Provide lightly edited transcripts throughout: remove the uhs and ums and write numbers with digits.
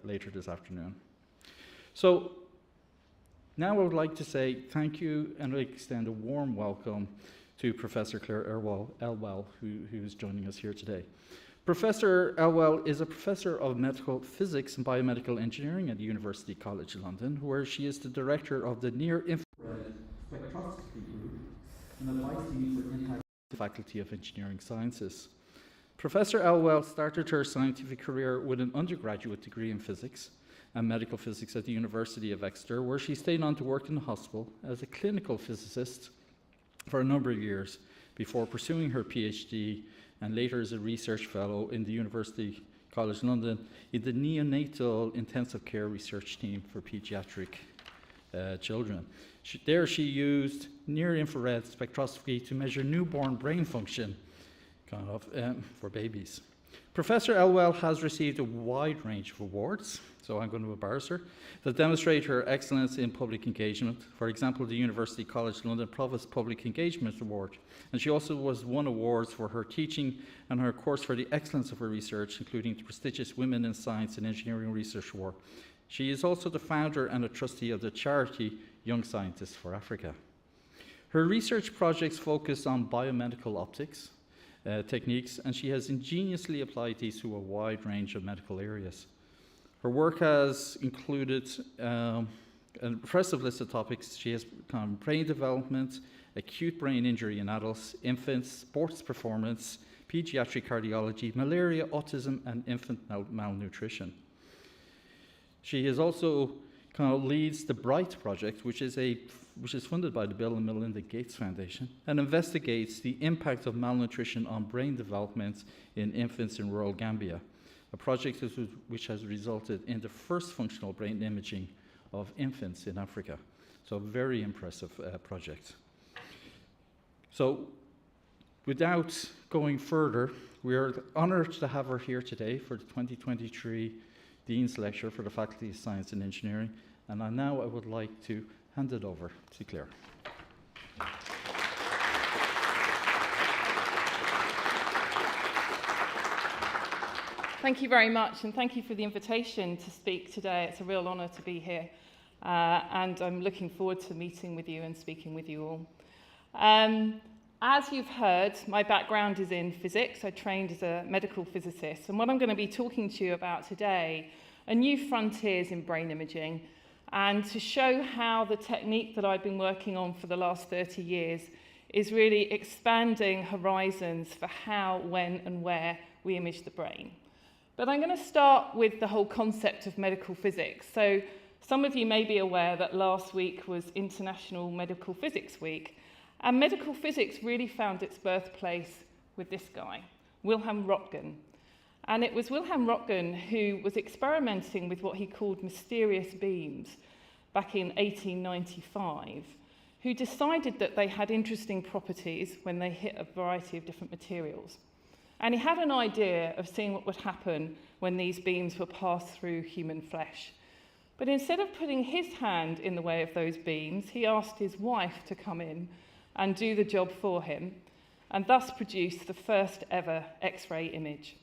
later this afternoon. So now I would like to say thank you and extend a warm welcome to Professor Clare Elwell, who is joining us here today. Professor Elwell is a professor of medical physics and biomedical engineering at the University College London, where she is the director of the Near Infrared Spectroscopy Group and a vice dean for impact the Faculty of Engineering Sciences. Professor Elwell started her scientific career with an undergraduate degree in physics and medical physics at the University of Exeter, where she stayed on to work in the hospital as a clinical physicist for a number of years before pursuing her PhD and later as a research fellow in the University College London in the neonatal intensive care research team for pediatric children. There she used near infrared spectroscopy to measure newborn brain function for babies. Professor Elwell has received a wide range of awards, so I'm going to embarrass her, that demonstrate her excellence in public engagement. For example, the University College London Provost Public Engagement Award. And she also won awards for her teaching and her course for the excellence of her research, including the prestigious Women in Science and Engineering Research Award. She is also the founder and a trustee of the charity Young Scientists for Africa. Her research projects focus on biomedical optics techniques, and she has ingeniously applied these to a wide range of medical areas. Her work has included an impressive list of topics. She has brain development, acute brain injury in adults, infants, sports performance, pediatric cardiology, malaria, autism, and infant malnutrition. She has also leads the BRIGHT project, which is funded by the Bill and Melinda Gates Foundation, and investigates the impact of malnutrition on brain development in infants in rural Gambia, a project which has resulted in the first functional brain imaging of infants in Africa. So a very impressive project. So without going further, we are honored to have her here today for the 2023 Dean's Lecture for the Faculty of Science and Engineering. And now I would like to hand it over to Clare. Thank you very much, and thank you for the invitation to speak today. It's a real honour to be here, and I'm looking forward to meeting with you and speaking with you all. As you've heard, my background is in physics. I trained as a medical physicist, and what I'm going to be talking to you about today are new frontiers in brain imaging, and to show how the technique that I've been working on for the last 30 years is really expanding horizons for how, when, and where we image the brain. But I'm going to start with the whole concept of medical physics. So some of you may be aware that last week was International Medical Physics Week, and medical physics really found its birthplace with this guy, Wilhelm Röntgen. And it was Wilhelm Röntgen who was experimenting with what he called mysterious beams back in 1895, who decided that they had interesting properties when they hit a variety of different materials. And he had an idea of seeing what would happen when these beams were passed through human flesh. But instead of putting his hand in the way of those beams, he asked his wife to come in and do the job for him, and thus produce the first ever X-ray image.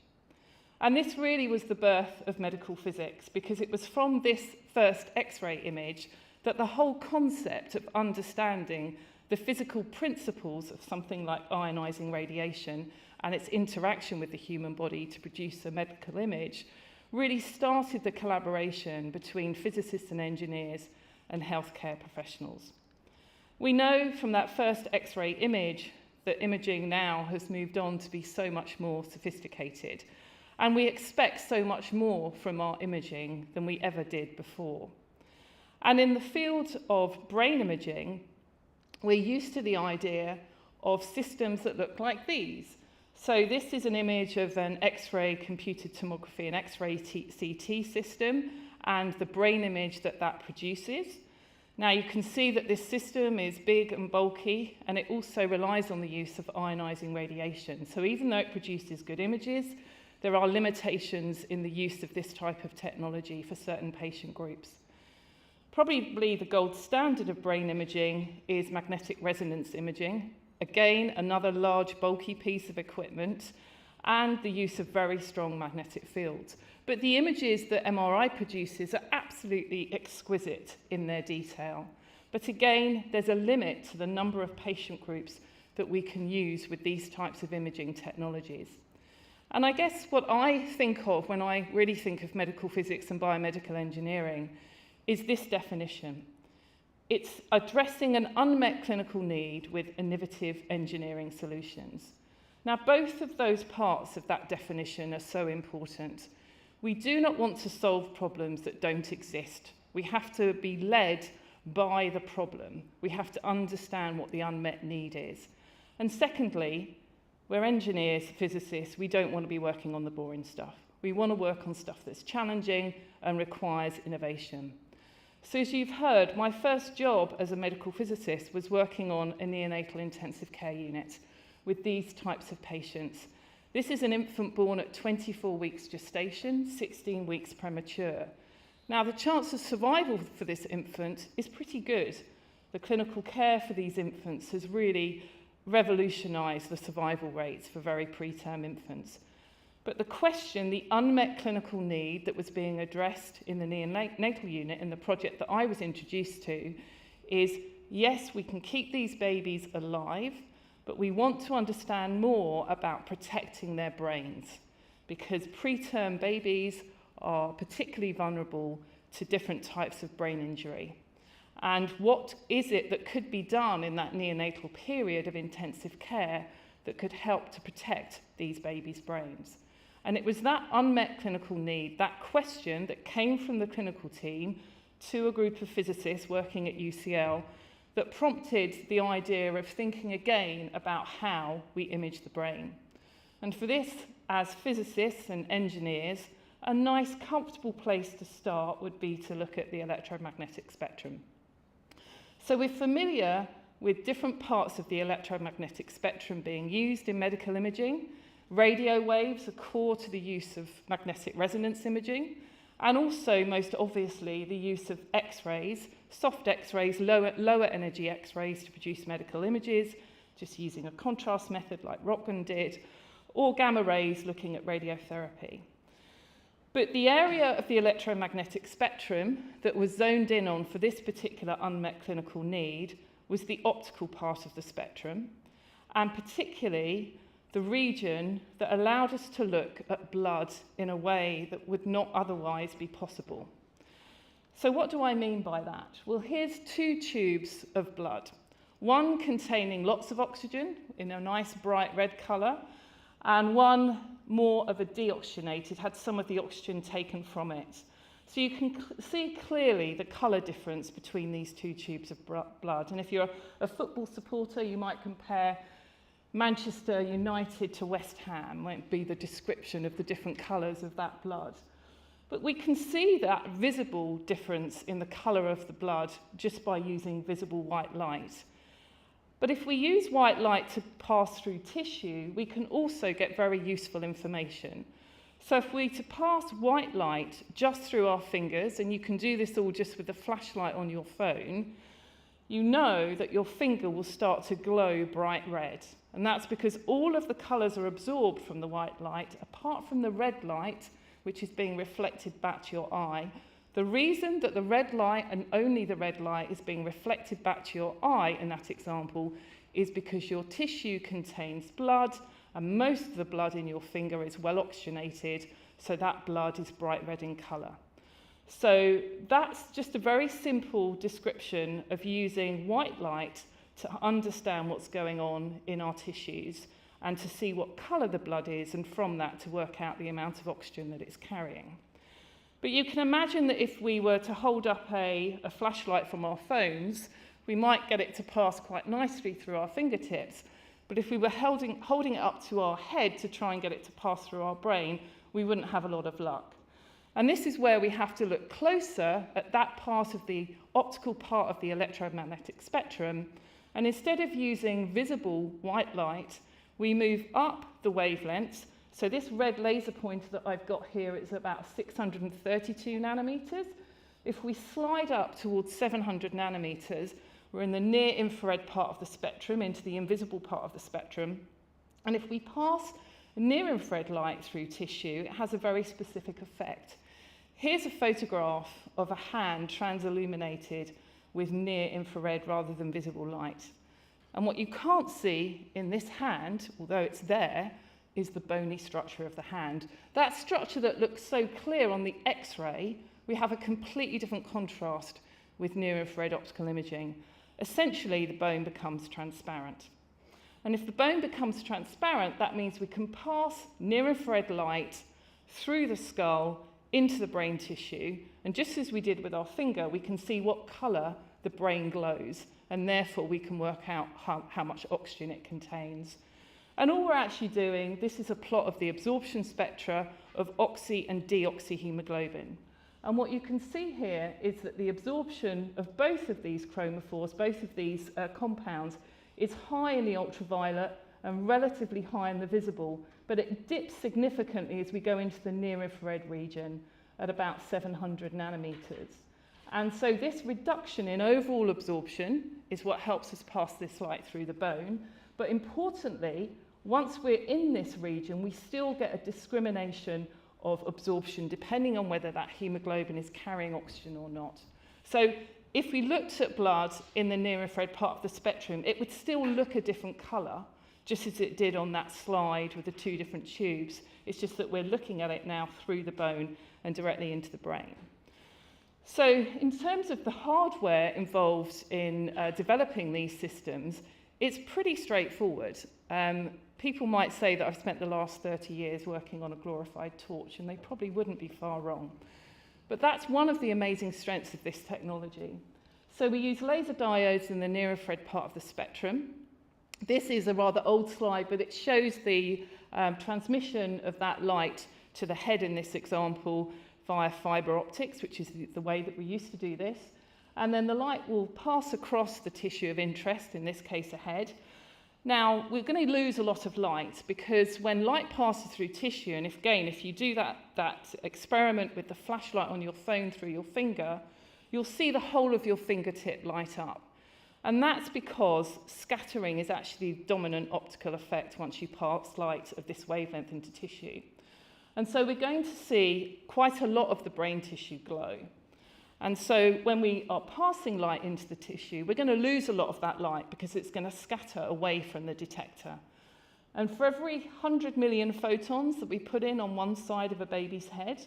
And this really was the birth of medical physics, because it was from this first X-ray image that the whole concept of understanding the physical principles of something like ionizing radiation and its interaction with the human body to produce a medical image really started the collaboration between physicists and engineers and healthcare professionals. We know from that first X-ray image that imaging now has moved on to be so much more sophisticated. And we expect so much more from our imaging than we ever did before. And in the field of brain imaging, we're used to the idea of systems that look like these. So this is an image of an X-ray computed tomography, an X-ray CT system, and the brain image that produces. Now you can see that this system is big and bulky, and it also relies on the use of ionizing radiation. So even though it produces good images, there are limitations in the use of this type of technology for certain patient groups. Probably the gold standard of brain imaging is magnetic resonance imaging. Again, another large, bulky piece of equipment, and the use of very strong magnetic fields. But the images that MRI produces are absolutely exquisite in their detail. But again, there's a limit to the number of patient groups that we can use with these types of imaging technologies. And I guess what I think of when I really think of medical physics and biomedical engineering is this definition. It's addressing an unmet clinical need with innovative engineering solutions. Now, both of those parts of that definition are so important. We do not want to solve problems that don't exist. We have to be led by the problem. We have to understand what the unmet need is. And secondly, we're engineers, physicists, we don't want to be working on the boring stuff. We want to work on stuff that's challenging and requires innovation. So as you've heard, my first job as a medical physicist was working on a neonatal intensive care unit with these types of patients. This is an infant born at 24 weeks gestation, 16 weeks premature. Now, the chance of survival for this infant is pretty good. The clinical care for these infants has really revolutionised the survival rates for very preterm infants. But the question, the unmet clinical need that was being addressed in the neonatal unit in the project that I was introduced to is, yes, we can keep these babies alive, but we want to understand more about protecting their brains, because preterm babies are particularly vulnerable to different types of brain injury. And what is it that could be done in that neonatal period of intensive care that could help to protect these babies' brains? And it was that unmet clinical need, that question that came from the clinical team to a group of physicists working at UCL that prompted the idea of thinking again about how we image the brain. And for this, as physicists and engineers, a nice, comfortable place to start would be to look at the electromagnetic spectrum. So we're familiar with different parts of the electromagnetic spectrum being used in medical imaging. Radio waves are core to the use of magnetic resonance imaging, and also, most obviously, the use of X-rays, soft X-rays, lower energy X-rays to produce medical images, just using a contrast method like Röntgen did, or gamma rays looking at radiotherapy. But the area of the electromagnetic spectrum that was zoned in on for this particular unmet clinical need was the optical part of the spectrum, and particularly the region that allowed us to look at blood in a way that would not otherwise be possible. So what do I mean by that? Well, here's two tubes of blood, one containing lots of oxygen in a nice bright red colour, and one more of a deoxygenated, had some of the oxygen taken from it. So you can see clearly the colour difference between these two tubes of blood. And if you're a football supporter, you might compare Manchester United to West Ham, might be the description of the different colours of that blood. But we can see that visible difference in the colour of the blood just by using visible white light. But if we use white light to pass through tissue, we can also get very useful information. So if we to pass white light just through our fingers, and you can do this all just with a flashlight on your phone, you know that your finger will start to glow bright red. And that's because all of the colours are absorbed from the white light, apart from the red light, which is being reflected back to your eye. The reason that the red light, and only the red light, is being reflected back to your eye in that example is because your tissue contains blood, and most of the blood in your finger is well oxygenated, so that blood is bright red in colour. So that's just a very simple description of using white light to understand what's going on in our tissues and to see what colour the blood is, and from that to work out the amount of oxygen that it's carrying. But you can imagine that if we were to hold up a flashlight from our phones, we might get it to pass quite nicely through our fingertips. But if we were holding it up to our head to try and get it to pass through our brain, we wouldn't have a lot of luck. And this is where we have to look closer at that part of the optical part of the electromagnetic spectrum. And instead of using visible white light, we move up the wavelengths. So this red laser pointer that I've got here is about 632 nanometers. If we slide up towards 700 nanometers, we're in the near infrared part of the spectrum into the invisible part of the spectrum. And if we pass Near infrared light through tissue, it has a very specific effect. Here's a photograph of a hand transilluminated with near infrared rather than visible light. And what you can't see in this hand, although it's there, is the bony structure of the hand. That structure that looks so clear on the X-ray, we have a completely different contrast with near infrared optical imaging. Essentially, the bone becomes transparent. And if the bone becomes transparent, that means we can pass near infrared light through the skull into the brain tissue. And just as we did with our finger, we can see what colour the brain glows. And therefore, we can work out how much oxygen it contains. And all we're actually doing, this is a plot of the absorption spectra of oxy and deoxyhemoglobin. And what you can see here is that the absorption of both of these chromophores, both of these compounds, is high in the ultraviolet and relatively high in the visible, but it dips significantly as we go into the near infrared region at about 700 nanometers. And so this reduction in overall absorption is what helps us pass this light through the bone. But importantly, once we're in this region, we still get a discrimination of absorption depending on whether that hemoglobin is carrying oxygen or not. So if we looked at blood in the near infrared part of the spectrum, it would still look a different colour, just as it did on that slide with the two different tubes. It's just that we're looking at it now through the bone and directly into the brain. So in terms of the hardware involved in developing these systems, it's pretty straightforward. People might say that I've spent the last 30 years working on a glorified torch, and they probably wouldn't be far wrong. But that's one of the amazing strengths of this technology. So we use laser diodes in the near infrared part of the spectrum. This is a rather old slide, but it shows the transmission of that light to the head in this example via fibre optics, which is the way that we used to do this. And then the light will pass across the tissue of interest, in this case a head. Now, we're going to lose a lot of light because when light passes through tissue, and if you do that experiment with the flashlight on your phone through your finger, you'll see the whole of your fingertip light up. And that's because scattering is actually the dominant optical effect once you pass light of this wavelength into tissue. And so we're going to see quite a lot of the brain tissue glow. And so when we are passing light into the tissue, we're going to lose a lot of that light because it's going to scatter away from the detector. And for every 100 million photons that we put in on one side of a baby's head,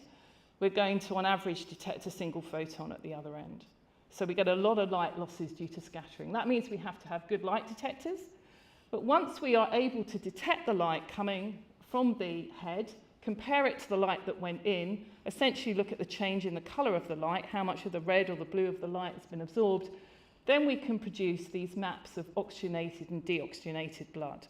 we're going to, on average, detect a single photon at the other end. So we get a lot of light losses due to scattering. That means we have to have good light detectors. But once we are able to detect the light coming from the head, compare it to the light that went in, essentially look at the change in the colour of the light, how much of the red or the blue of the light has been absorbed, then we can produce these maps of oxygenated and deoxygenated blood.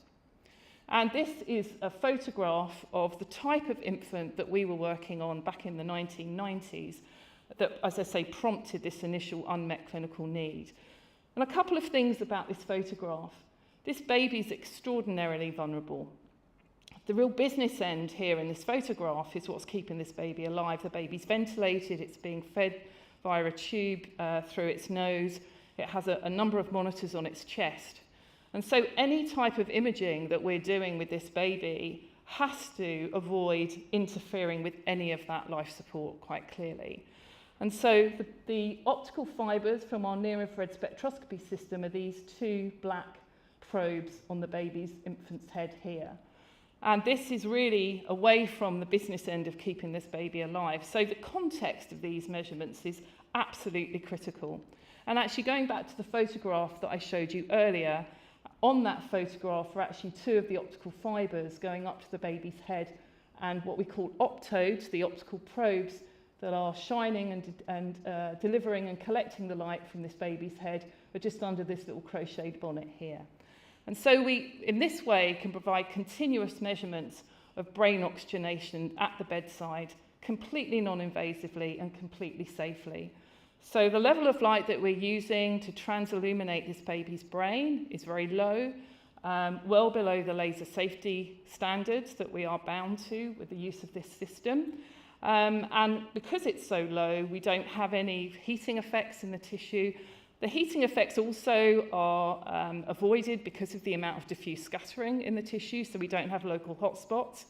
And this is a photograph of the type of infant that we were working on back in the 1990s that, as I say, prompted this initial unmet clinical need. And a couple of things about this photograph. This baby is extraordinarily vulnerable. The real business end here in this photograph is what's keeping this baby alive. The baby's ventilated, it's being fed via a tube through its nose. It has a number of monitors on its chest. And so any type of imaging that we're doing with this baby has to avoid interfering with any of that life support quite clearly. And so the optical fibres from our near-infrared spectroscopy system are these two black probes on the baby's infant's head here. And this is really away from the business end of keeping this baby alive. So the context of these measurements is absolutely critical. And actually going back to the photograph that I showed you earlier, on that photograph are actually two of the optical fibres going up to the baby's head and what we call optodes, the optical probes that are shining and delivering and collecting the light from this baby's head are just under this little crocheted bonnet here. And so we, in this way, can provide continuous measurements of brain oxygenation at the bedside, completely non-invasively and completely safely. So the level of light that we're using to transilluminate this baby's brain is very low, well below the laser safety standards that we are bound to with the use of this system. And because it's so low, we don't have any heating effects in the tissue. The heating effects also are avoided because of the amount of diffuse scattering in the tissue, so we don't have local hotspots.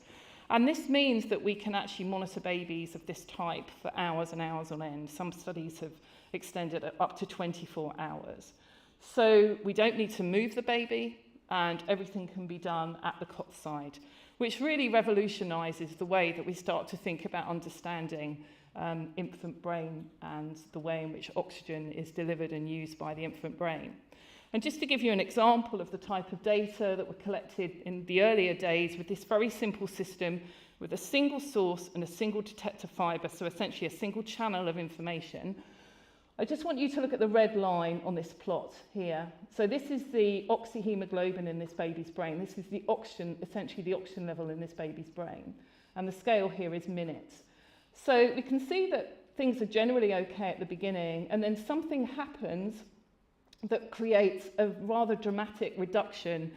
And this means that we can actually monitor babies of this type for hours and hours on end. Some studies have extended it up to 24 hours. So we don't need to move the baby, and everything can be done at the cot side, which really revolutionises the way that we start to think about understanding infant brain and the way in which oxygen is delivered and used by the infant brain. And just to give you an example of the type of data that were collected in the earlier days with this very simple system with a single source and a single detector fibre, so essentially a single channel of information, I just want you to look at the red line on this plot here. So this is the oxyhemoglobin in this baby's brain. This is the oxygen, essentially the oxygen level in this baby's brain. And the scale here is minutes. So we can see that things are generally okay at the beginning, and then something happens that creates a rather dramatic reduction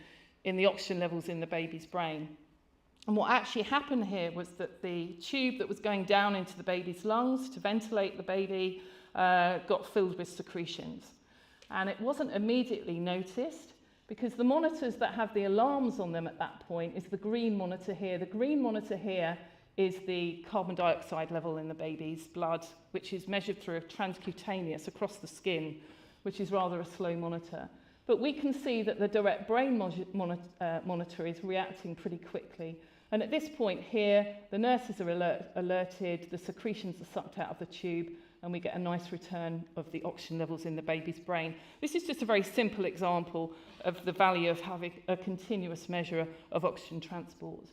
in the oxygen levels in the baby's brain. And what actually happened here was that the tube that was going down into the baby's lungs to ventilate the baby got filled with secretions. And it wasn't immediately noticed because the monitors that have the alarms on them at that point is the green monitor here. The green monitor here is the carbon dioxide level in the baby's blood, which is measured through a transcutaneous across the skin, which is rather a slow monitor. But we can see that the direct brain monitor is reacting pretty quickly. And at this point here, the nurses are alerted, the secretions are sucked out of the tube, and we get a nice return of the oxygen levels in the baby's brain. This is just a very simple example of the value of having a continuous measure of oxygen transport.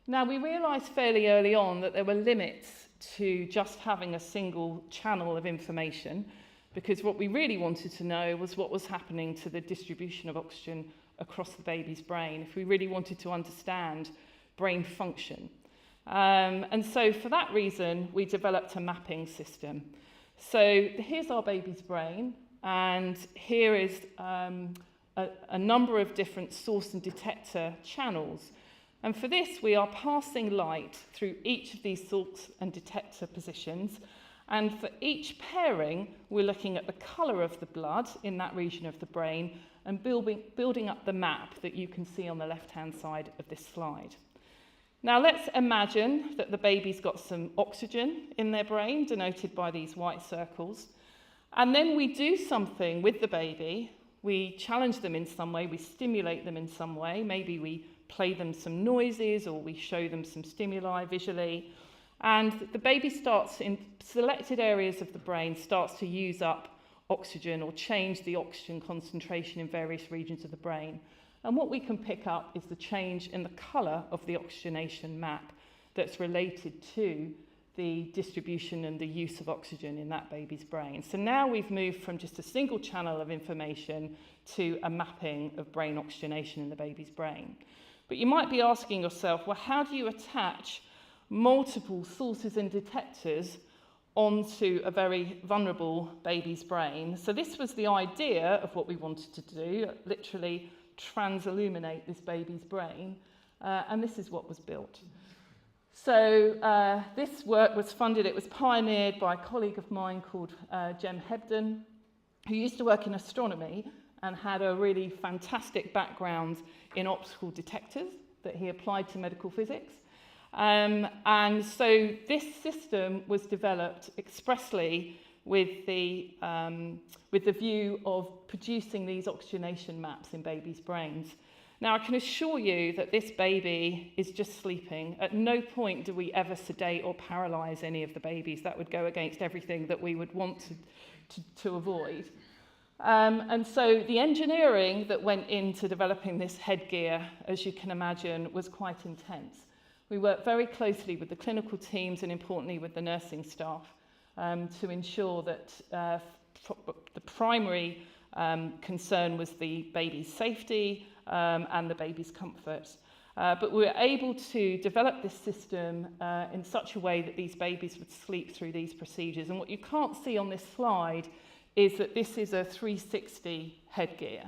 Now, we realised fairly early on that there were limits to just having a single channel of information, because what we really wanted to know was what was happening to the distribution of oxygen across the baby's brain, if we really wanted to understand brain function. And so for that reason, we developed a mapping system. So here's our baby's brain, and here is a number of different source and detector channels. And for this, we are passing light through each of these source and detector positions. And for each pairing, we're looking at the colour of the blood in that region of the brain and building up the map that you can see on the left-hand side of this slide. Now let's imagine that the baby's got some oxygen in their brain, denoted by these white circles. And then we do something with the baby. We challenge them in some way, we stimulate them in some way. Maybe we play them some noises or we show them some stimuli visually. And the baby starts in selected areas of the brain, starts to use up oxygen or change the oxygen concentration in various regions of the brain. And what we can pick up is the change in the colour of the oxygenation map that's related to the distribution and the use of oxygen in that baby's brain. So now we've moved from just a single channel of information to a mapping of brain oxygenation in the baby's brain. But you might be asking yourself, well, how do you attach multiple sources and detectors onto a very vulnerable baby's brain? So this was the idea of what we wanted to do, literally transilluminate this baby's brain, and this is what was built. So this work was funded, it was pioneered by a colleague of mine called Jem Hebden, who used to work in astronomy and had a really fantastic background in optical detectors that he applied to medical physics. And so this system was developed expressly with the view of producing these oxygenation maps in babies' brains. Now, I can assure you that this baby is just sleeping. At no point do we ever sedate or paralyse any of the babies. That would go against everything that we would want to avoid. And so the engineering that went into developing this headgear, as you can imagine, was quite intense. We worked very closely with the clinical teams and importantly with the nursing staff to ensure that the primary concern was the baby's safety and the baby's comfort. But we were able to develop this system in such a way that these babies would sleep through these procedures. And what you can't see on this slide is that this is a 360 headgear.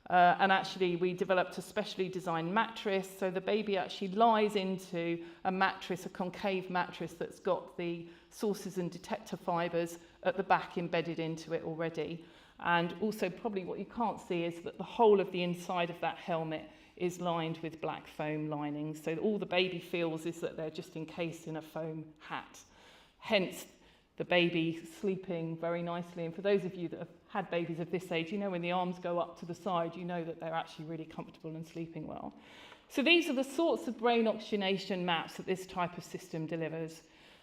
And actually, we developed a specially designed mattress, so the baby actually lies into a mattress, a concave mattress that's got the sources and detector fibres at the back embedded into it already. And also probably what you can't see is that the whole of the inside of that helmet is lined with black foam linings. So all the baby feels is that they're just encased in a foam hat. Hence, the baby sleeping very nicely. And for those of you that have had babies of this age, you know when the arms go up to the side, you know that they're actually really comfortable and sleeping well. So these are the sorts of brain oxygenation maps that this type of system delivers.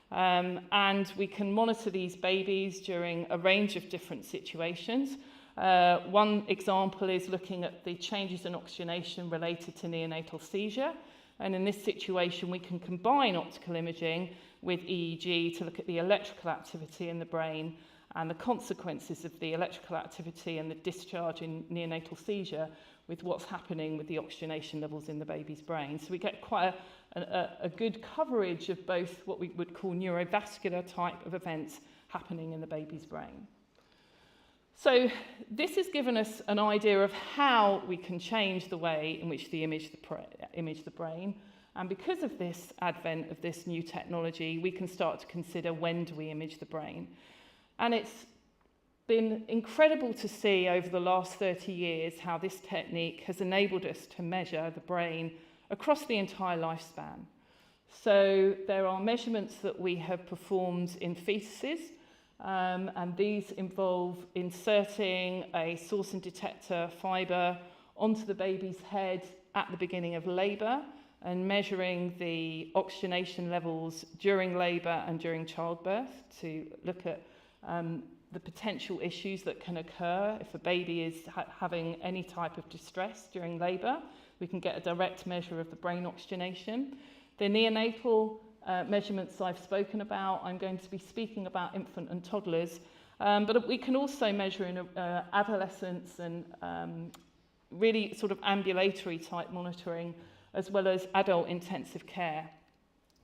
And we can monitor these babies during a range of different situations. One example is looking at the changes in oxygenation related to neonatal seizure. And in this situation, we can combine optical imaging with EEG to look at the electrical activity in the brain and the consequences of the electrical activity and the discharge in neonatal seizure with what's happening with the oxygenation levels in the baby's brain. So we get quite a good coverage of both what we would call neurovascular type of events happening in the baby's brain. So this has given us an idea of how we can change the way in which we image the brain. And because of this advent of this new technology, we can start to consider when do we image the brain. And it's been incredible to see over the last 30 years how this technique has enabled us to measure the brain across the entire lifespan. So there are measurements that we have performed in fetuses, and these involve inserting a source and detector fibre onto the baby's head at the beginning of labour and measuring the oxygenation levels during labour and during childbirth to look at the potential issues that can occur if a baby is having any type of distress during labour. We can get a direct measure of the brain oxygenation. The neonatal measurements I've spoken about, I'm going to be speaking about infant and toddlers, but we can also measure in adolescents and really sort of ambulatory type monitoring, as well as adult intensive care.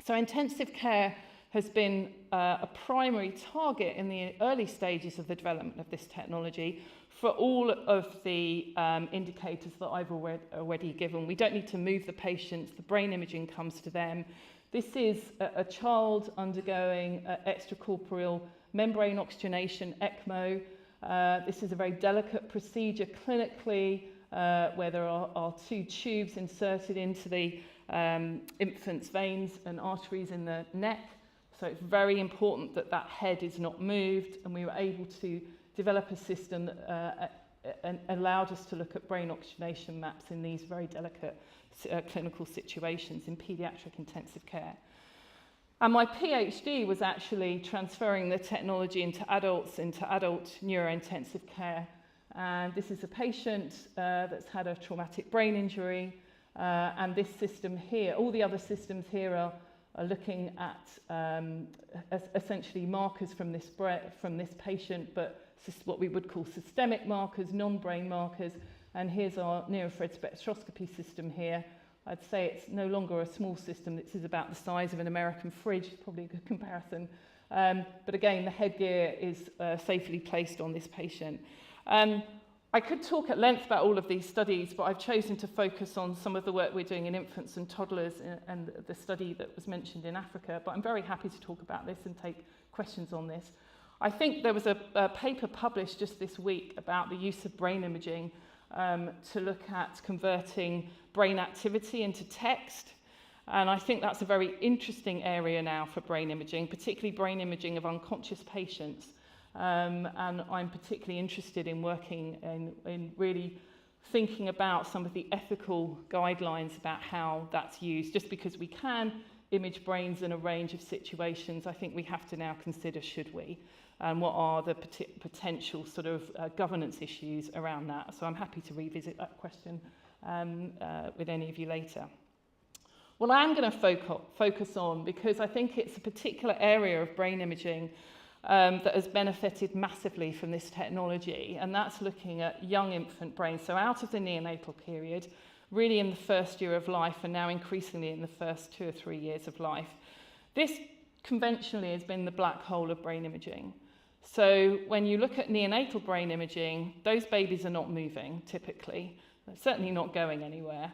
So intensive care has been a primary target in the early stages of the development of this technology for all of the indicators that I've already given. We don't need to move the patients, the brain imaging comes to them. This is a child undergoing extracorporeal membrane oxygenation, ECMO. This is a very delicate procedure clinically where there are two tubes inserted into the infant's veins and arteries in the neck. So it's very important that that head is not moved, and we were able to develop a system that allowed us to look at brain oxygenation maps in these very delicate clinical situations in paediatric intensive care. And my PhD was actually transferring the technology into adult neurointensive care. And this is a patient that's had a traumatic brain injury, and this system here, all the other systems here are looking at essentially markers from this patient, but what we would call systemic markers, non-brain markers. And here's our Near Infrared Spectroscopy system here. I'd say it's no longer a small system. This is about the size of an American fridge, probably a good comparison. But again, the headgear is safely placed on this patient. I could talk at length about all of these studies, but I've chosen to focus on some of the work we're doing in infants and toddlers and the study that was mentioned in Africa. But I'm very happy to talk about this and take questions on this. I think there was a paper published just this week about the use of brain imaging to look at converting brain activity into text. And I think that's a very interesting area now for brain imaging, particularly brain imaging of unconscious patients. And I'm particularly interested in working in really thinking about some of the ethical guidelines about how that's used. Just because we can image brains in a range of situations, I think we have to now consider, should we? And what are the potential sort of governance issues around that? So I'm happy to revisit that question with any of you later. What I'm going to focus on, because I think it's a particular area of brain imaging that has benefited massively from this technology, and that's looking at young infant brains, so out of the neonatal period, really in the first year of life, and now increasingly in the first 2 or 3 years of life. This conventionally has been the black hole of brain imaging. So when you look at neonatal brain imaging, those babies are not moving typically. They're certainly not going anywhere.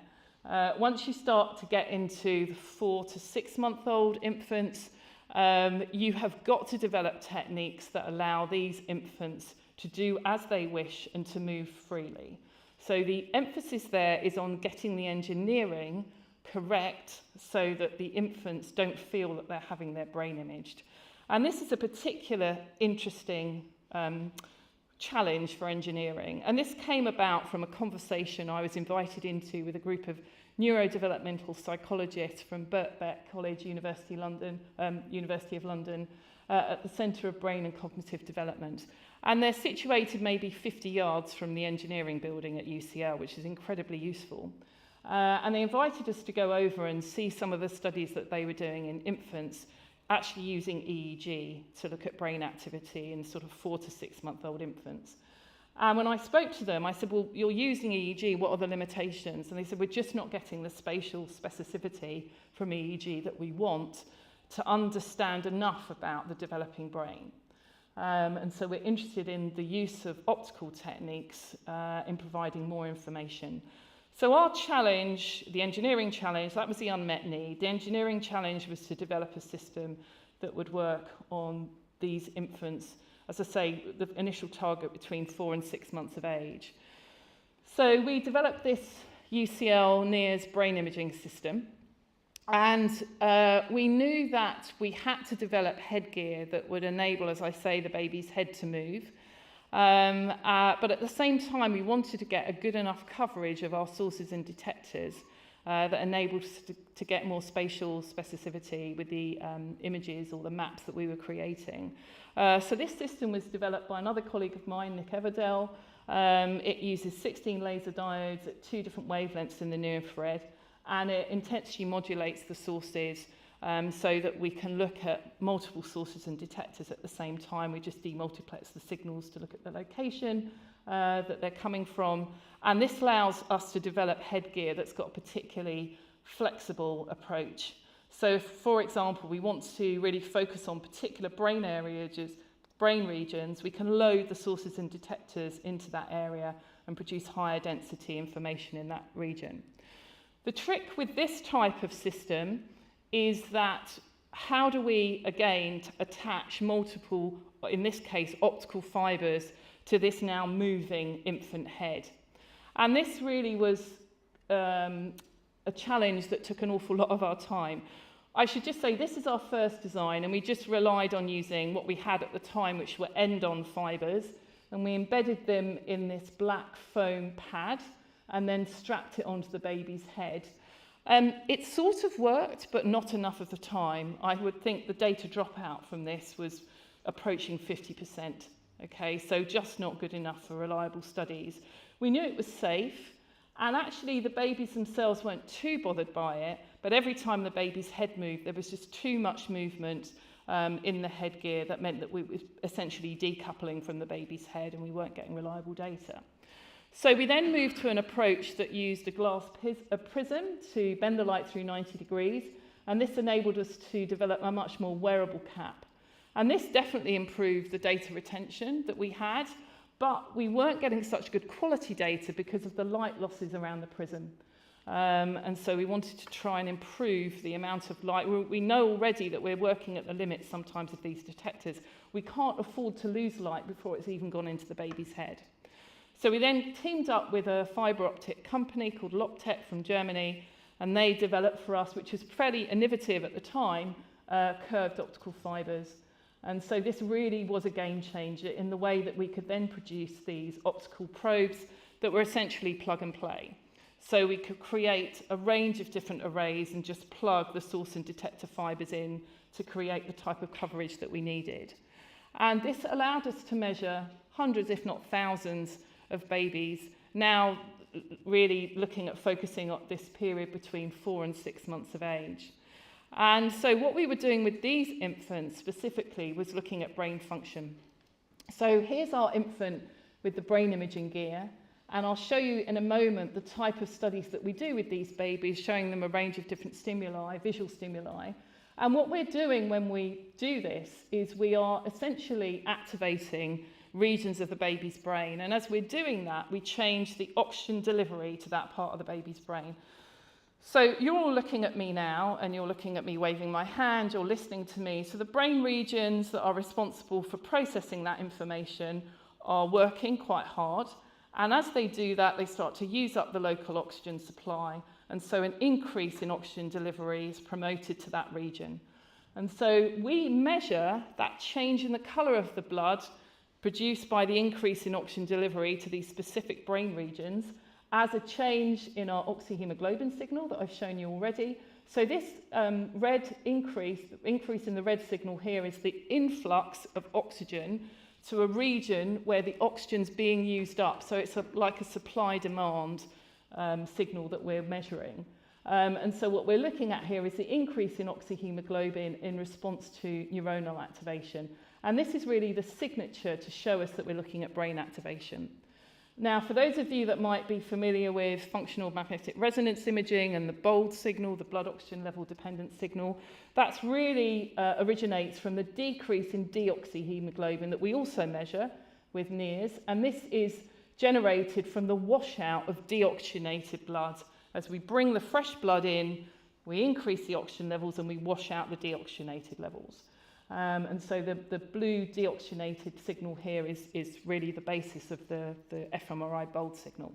Once you start to get into the 4 to 6 month old infants, you have got to develop techniques that allow these infants to do as they wish and to move freely. So the emphasis there is on getting the engineering correct so that the infants don't feel that they're having their brain imaged. And this is a particular interesting challenge for engineering. And this came about from a conversation I was invited into with a group of neurodevelopmental psychologists from Birkbeck College, University of London, at the Centre of Brain and Cognitive Development. And they're situated maybe 50 yards from the engineering building at UCL, which is incredibly useful. And they invited us to go over and see some of the studies that they were doing in infants, actually using EEG to look at brain activity in sort of 4 to 6 month old infants. And when I spoke to them, I said, well, you're using EEG, what are the limitations? And they said, we're just not getting the spatial specificity from EEG that we want to understand enough about the developing brain. And so we're interested in the use of optical techniques in providing more information. So our challenge, the engineering challenge, that was the unmet need. The engineering challenge was to develop a system that would work on these infants, as I say, the initial target between 4 and 6 months of age. So we developed this UCL NIRS brain imaging system. And we knew that we had to develop headgear that would enable, as I say, the baby's head to move. But at the same time, we wanted to get a good enough coverage of our sources and detectors that enabled us to get more spatial specificity with the images or the maps that we were creating. So this system was developed by another colleague of mine, Nick Everdell. It uses 16 laser diodes at 2 different wavelengths in the near infrared, and it intentionally modulates the sources so that we can look at multiple sources and detectors at the same time. We just demultiplex the signals to look at the location that they're coming from. And this allows us to develop headgear that's got a particularly flexible approach. So, for example, we want to really focus on particular brain regions. We can load the sources and detectors into that area and produce higher density information in that region. The trick with this type of system is that how do we, again, attach multiple, in this case, optical fibres to this now moving infant head? And this really was a challenge that took an awful lot of our time. I should just say this is our first design, and we just relied on using what we had at the time, which were end-on fibres, and we embedded them in this black foam pad and then strapped it onto the baby's head. It sort of worked, but not enough of the time. I would think the data dropout from this was approaching 50%. Okay, so just not good enough for reliable studies. We knew it was safe, and actually the babies themselves weren't too bothered by it, but every time the baby's head moved, there was just too much movement in the headgear that meant that we were essentially decoupling from the baby's head and we weren't getting reliable data. So we then moved to an approach that used a glass prism to bend the light through 90 degrees, and this enabled us to develop a much more wearable cap. And this definitely improved the data retention that we had, but we weren't getting such good quality data because of the light losses around the prism. And so we wanted to try and improve the amount of light. We know already that we're working at the limits sometimes of these detectors. We can't afford to lose light before it's even gone into the baby's head. So we then teamed up with a fibre optic company called Loptec from Germany, and they developed for us, which was fairly innovative at the time, curved optical fibres. And so this really was a game changer in the way that we could then produce these optical probes that were essentially plug and play. So we could create a range of different arrays and just plug the source and detector fibres in to create the type of coverage that we needed. And this allowed us to measure hundreds, if not thousands, of babies, now really looking at focusing on this period between 4 and 6 months of age. And so what we were doing with these infants specifically was looking at brain function. So here's our infant with the brain imaging gear, and I'll show you in a moment the type of studies that we do with these babies, showing them a range of different stimuli, visual stimuli. And what we're doing when we do this is we are essentially activating regions of the baby's brain. And as we're doing that, we change the oxygen delivery to that part of the baby's brain. So you're all looking at me now, and you're looking at me waving my hand, you're listening to me. So the brain regions that are responsible for processing that information are working quite hard, and as they do that, they start to use up the local oxygen supply, and so an increase in oxygen delivery is promoted to that region. And so we measure that change in the colour of the blood produced by the increase in oxygen delivery to these specific brain regions as a change in our oxyhemoglobin signal that I've shown you already. So this red increase in the red signal here is the influx of oxygen to a region where the oxygen's being used up. So it's like a supply-demand signal that we're measuring. And so what we're looking at here is the increase in oxyhemoglobin in response to neuronal activation. And this is really the signature to show us that we're looking at brain activation. Now, for those of you that might be familiar with functional magnetic resonance imaging and the BOLD signal, the blood oxygen level dependent signal, that's really originates from the decrease in deoxyhemoglobin that we also measure with NIRS. And this is generated from the washout of deoxygenated blood. As we bring the fresh blood in, we increase the oxygen levels and we wash out the deoxygenated levels. And so the blue deoxygenated signal here is really the basis of the fMRI BOLD signal.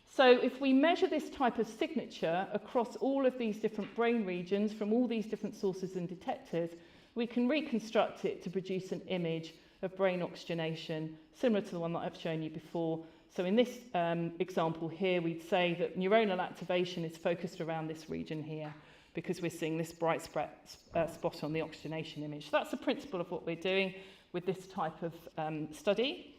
So if we measure this type of signature across all of these different brain regions from all these different sources and detectors, we can reconstruct it to produce an image of brain oxygenation, similar to the one that I've shown you before. So in this example here, we'd say that neuronal activation is focused around this region here because we're seeing this bright spot on the oxygenation image. So that's the principle of what we're doing with this type of study.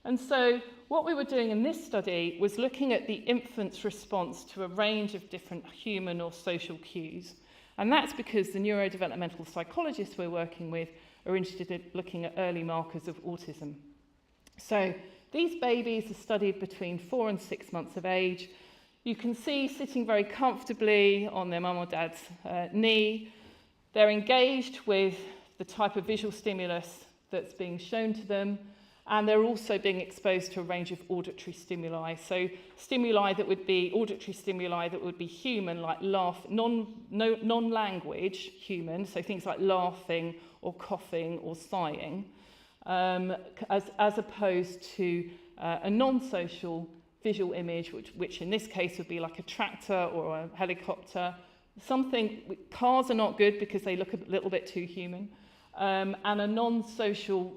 And so what we were doing in this study was looking at the infant's response to a range of different human or social cues. And that's because the neurodevelopmental psychologists we're working with are interested in looking at early markers of autism. So these babies are studied between 4 and 6 months of age. You can see sitting very comfortably on their mum or dad's knee. They're engaged with the type of visual stimulus that's being shown to them, and they're also being exposed to a range of auditory stimuli. So stimuli that would be, auditory stimuli that would be human, like non-language human, so things like laughing or coughing or sighing, as opposed to a non-social visual image, which in this case would be like a tractor or a helicopter. Cars are not good because they look a little bit too human. And a non-social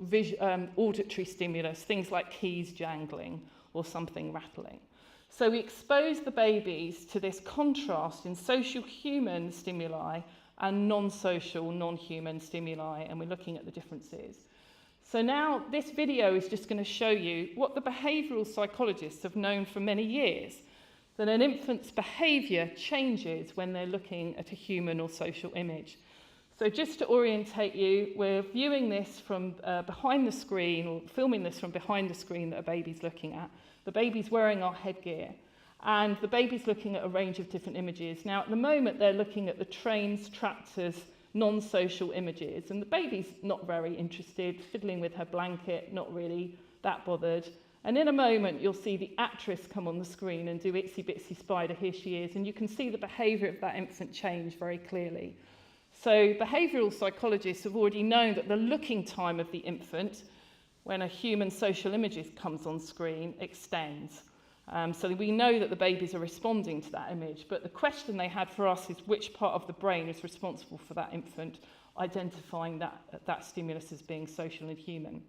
auditory stimulus, things like keys jangling or something rattling. So we expose the babies to this contrast in social human stimuli and non-social, non-human stimuli, and we're looking at the differences. So now this video is just going to show you what the behavioural psychologists have known for many years, that an infant's behaviour changes when they're looking at a human or social image. So just to orientate you, we're viewing this from behind the screen, or filming this from behind the screen that a baby's looking at. The baby's wearing our headgear, and the baby's looking at a range of different images. Now, at the moment, they're looking at the trains, tractors, non-social images, and the baby's not very interested, fiddling with her blanket, not really that bothered. And in a moment, you'll see the actress come on the screen and do Itsy Bitsy Spider, here she is, and you can see the behaviour of that infant change very clearly. So behavioural psychologists have already known that the looking time of the infant, when a human social image comes on screen, extends. So we know that the babies are responding to that image, but the question they had for us is which part of the brain is responsible for that infant identifying that stimulus as being social and human.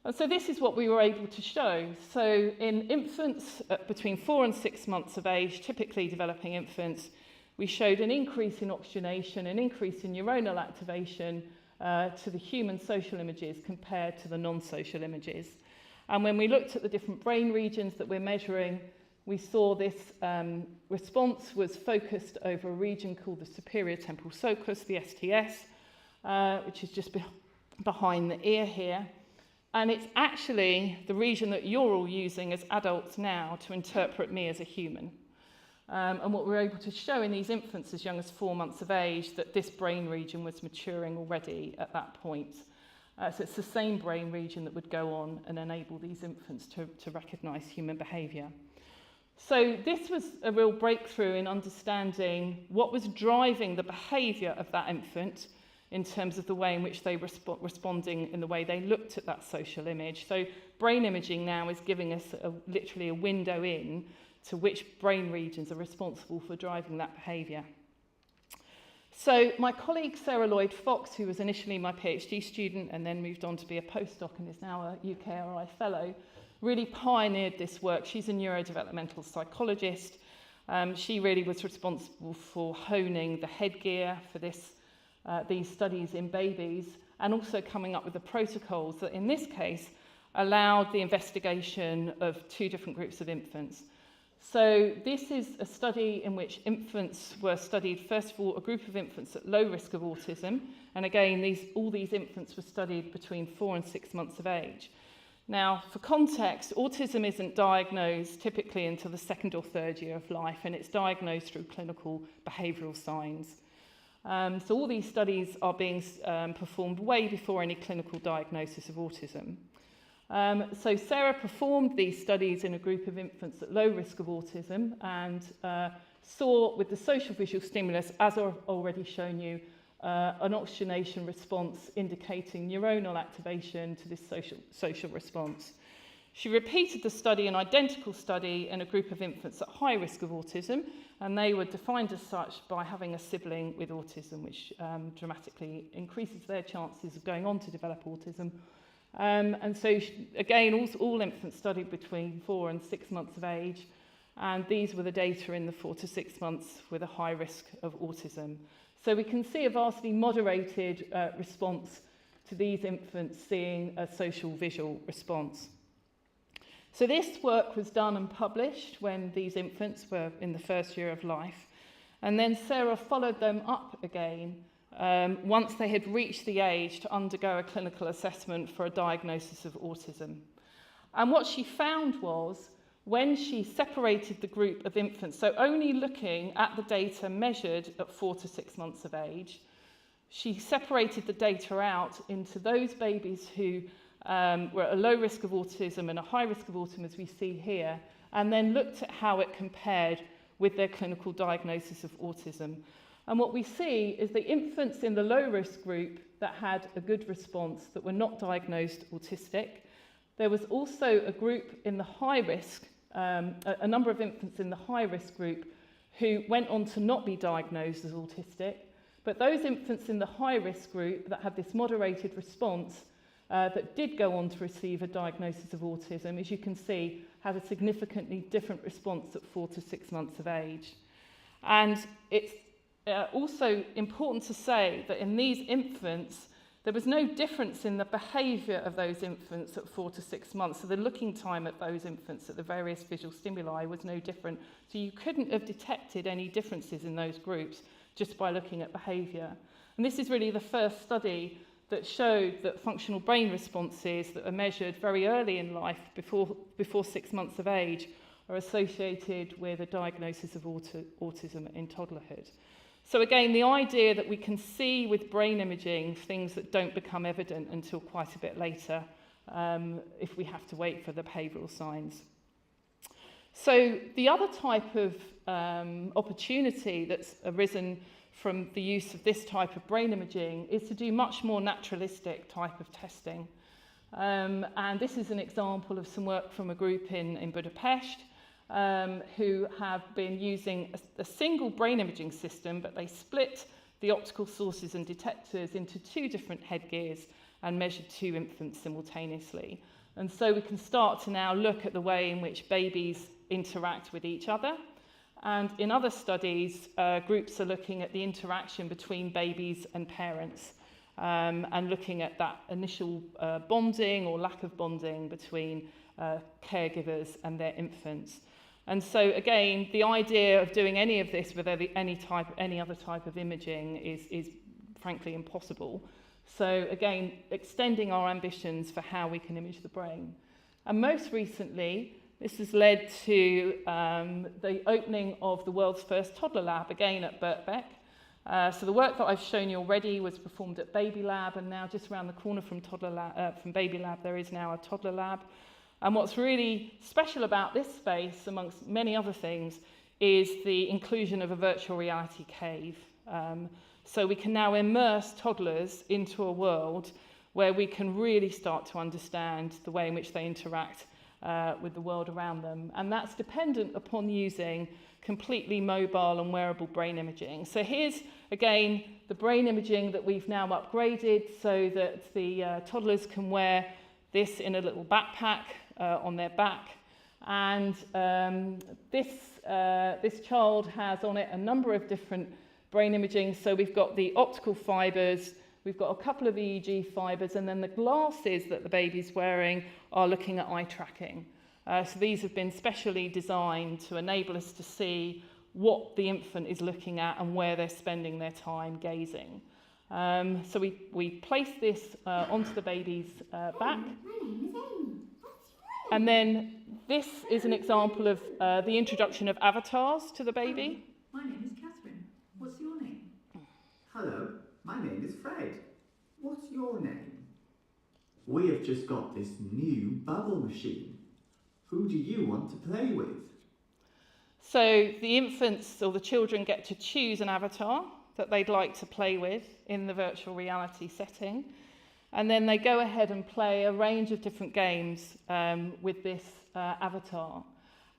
And so this is what we were able to show. So in infants between 4 and 6 months of age, typically developing infants, we showed an increase in oxygenation, an increase in neuronal activation to the human social images compared to the non-social images. And when we looked at the different brain regions that we're measuring, we saw this response was focused over a region called the superior temporal sulcus, the STS, which is just behind the ear here. And it's actually the region that you're all using as adults now to interpret me as a human. And what we were able to show in these infants as young as 4 months of age, that this brain region was maturing already at that point. So it's the same brain region that would go on and enable these infants to recognise human behaviour. So this was a real breakthrough in understanding what was driving the behaviour of that infant in terms of the way in which they responding in the way they looked at that social image. So brain imaging now is giving us literally a window in to which brain regions are responsible for driving that behaviour. So my colleague Sarah Lloyd-Fox, who was initially my PhD student and then moved on to be a postdoc and is now a UKRI fellow, really pioneered this work. She's a neurodevelopmental psychologist. She really was responsible for honing the headgear for these studies in babies, and also coming up with the protocols that in this case allowed the investigation of 2 different groups of infants. So this is a study in which infants were studied, first of all, a group of infants at low risk of autism, and again, all these infants were studied between 4 and 6 months of age. Now, for context, autism isn't diagnosed typically until the 2nd or 3rd year of life, and it's diagnosed through clinical behavioural signs. So all these studies are being performed way before any clinical diagnosis of autism. So Sarah performed these studies in a group of infants at low risk of autism and saw with the social visual stimulus, as I've already shown you, an oxygenation response indicating neuronal activation to this social response. She repeated the study, an identical study, in a group of infants at high risk of autism, and they were defined as such by having a sibling with autism, which dramatically increases their chances of going on to develop autism. And so, again, all infants studied between 4 and 6 months of age, and these were the data in the 4 to 6 months with a high risk of autism. So we can see a vastly moderated response to these infants seeing a social visual response. So this work was done and published when these infants were in the 1st year of life, and then Sarah followed them up again once they had reached the age to undergo a clinical assessment for a diagnosis of autism. And what she found was, when she separated the group of infants, so only looking at the data measured at 4 to 6 months of age, she separated the data out into those babies who were at a low risk of autism and a high risk of autism, as we see here, and then looked at how it compared with their clinical diagnosis of autism. And what we see is the infants in the low risk group that had a good response, that were not diagnosed autistic. There was also a group in the high risk, a number of infants in the high risk group who went on to not be diagnosed as autistic. But those infants in the high risk group that had this moderated response that did go on to receive a diagnosis of autism, as you can see, had a significantly different response at 4 to 6 months of age. And it's also important to say that in these infants, there was no difference in the behaviour of those infants at 4 to 6 months. So the looking time at those infants at the various visual stimuli was no different. So you couldn't have detected any differences in those groups just by looking at behaviour. And this is really the first study that showed that functional brain responses that are measured very early in life, before 6 months of age, are associated with a diagnosis of autism in toddlerhood. So again, the idea that we can see with brain imaging things that don't become evident until quite a bit later, if we have to wait for the behavioural signs. So the other type of opportunity that's arisen from the use of this type of brain imaging is to do much more naturalistic type of testing. And this is an example of some work from a group in Budapest who have been using a single brain imaging system, but they split the optical sources and detectors into 2 different headgears and measured 2 infants simultaneously. And so we can start to now look at the way in which babies interact with each other. And in other studies, groups are looking at the interaction between babies and parents and looking at that initial bonding or lack of bonding between caregivers and their infants. And so again, the idea of doing any of this with any other type of imaging is frankly impossible. So again, extending our ambitions for how we can image the brain. And most recently, this has led to the opening of the world's first toddler lab, again at Birkbeck. So the work that I've shown you already was performed at Baby Lab, and now just around the corner from Baby Lab, there is now a toddler lab. And what's really special about this space, amongst many other things, is the inclusion of a virtual reality cave. So we can now immerse toddlers into a world where we can really start to understand the way in which they interact with the world around them. And that's dependent upon using completely mobile and wearable brain imaging. So here's, again, the brain imaging that we've now upgraded so that the toddlers can wear this in a little backpack on their back. And this child has on it a number of different brain imaging. So we've got the optical fibres, we've got a couple of EEG fibres, and then the glasses that the baby's wearing are looking at eye tracking. So these have been specially designed to enable us to see what the infant is looking at and where they're spending their time gazing. So we place this onto the baby's back. And then this is an example of the introduction of avatars to the baby. My name is Catherine. What's your name? Hello, my name is Fred. What's your name? We have just got this new bubble machine. Who do you want to play with? So the infants or the children get to choose an avatar that they'd like to play with in the virtual reality setting. And then they go ahead and play a range of different games with this avatar.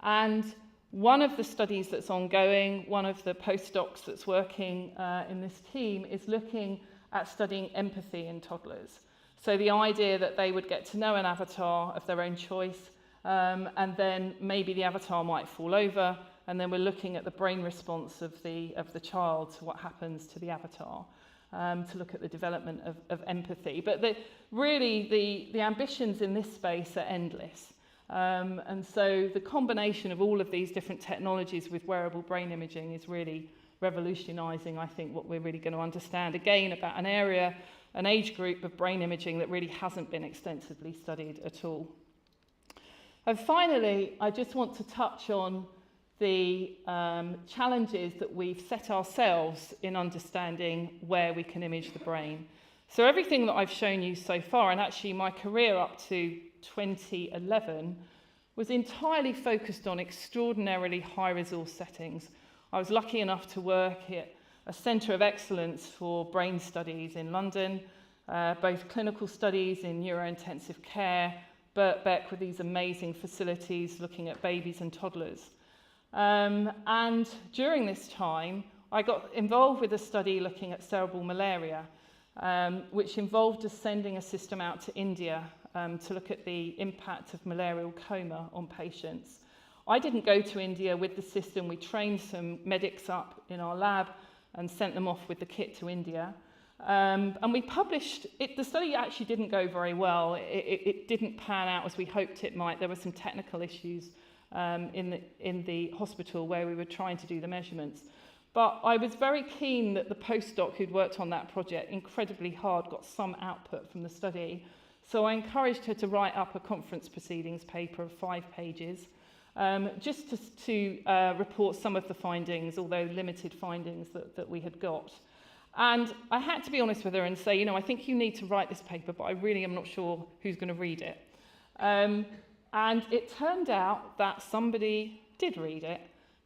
And one of the studies that's ongoing, one of the postdocs that's working in this team is looking at studying empathy in toddlers. So the idea that they would get to know an avatar of their own choice, and then maybe the avatar might fall over, and then we're looking at the brain response of the child to what happens to the avatar, to look at the development of empathy. But really the ambitions in this space are endless. And so the combination of all of these different technologies with wearable brain imaging is really revolutionising, I think, what we're really going to understand, again, about an area, an age group of brain imaging that really hasn't been extensively studied at all. And finally, I just want to touch on the challenges that we've set ourselves in understanding where we can image the brain. So everything that I've shown you so far, and actually my career up to 2011, was entirely focused on extraordinarily high-resource settings. I was lucky enough to work at a centre of excellence for brain studies in London, both clinical studies in neurointensive care, Birkbeck with these amazing facilities looking at babies and toddlers. And during this time, I got involved with a study looking at cerebral malaria, which involved us sending a system out to India to look at the impact of malarial coma on patients. I didn't go to India with the system. We trained some medics up in our lab and sent them off with the kit to India. And we published it. The study actually didn't go very well. It didn't pan out as we hoped it might. There were some technical issues in the hospital where we were trying to do the measurements. But I was very keen that the postdoc who'd worked on that project incredibly hard got some output from the study. So I encouraged her to write up a conference proceedings paper of 5 pages, just to report some of the findings, although limited findings that we had got. And I had to be honest with her and say, I think you need to write this paper, but I really am not sure who's going to read it. And it turned out that somebody did read it.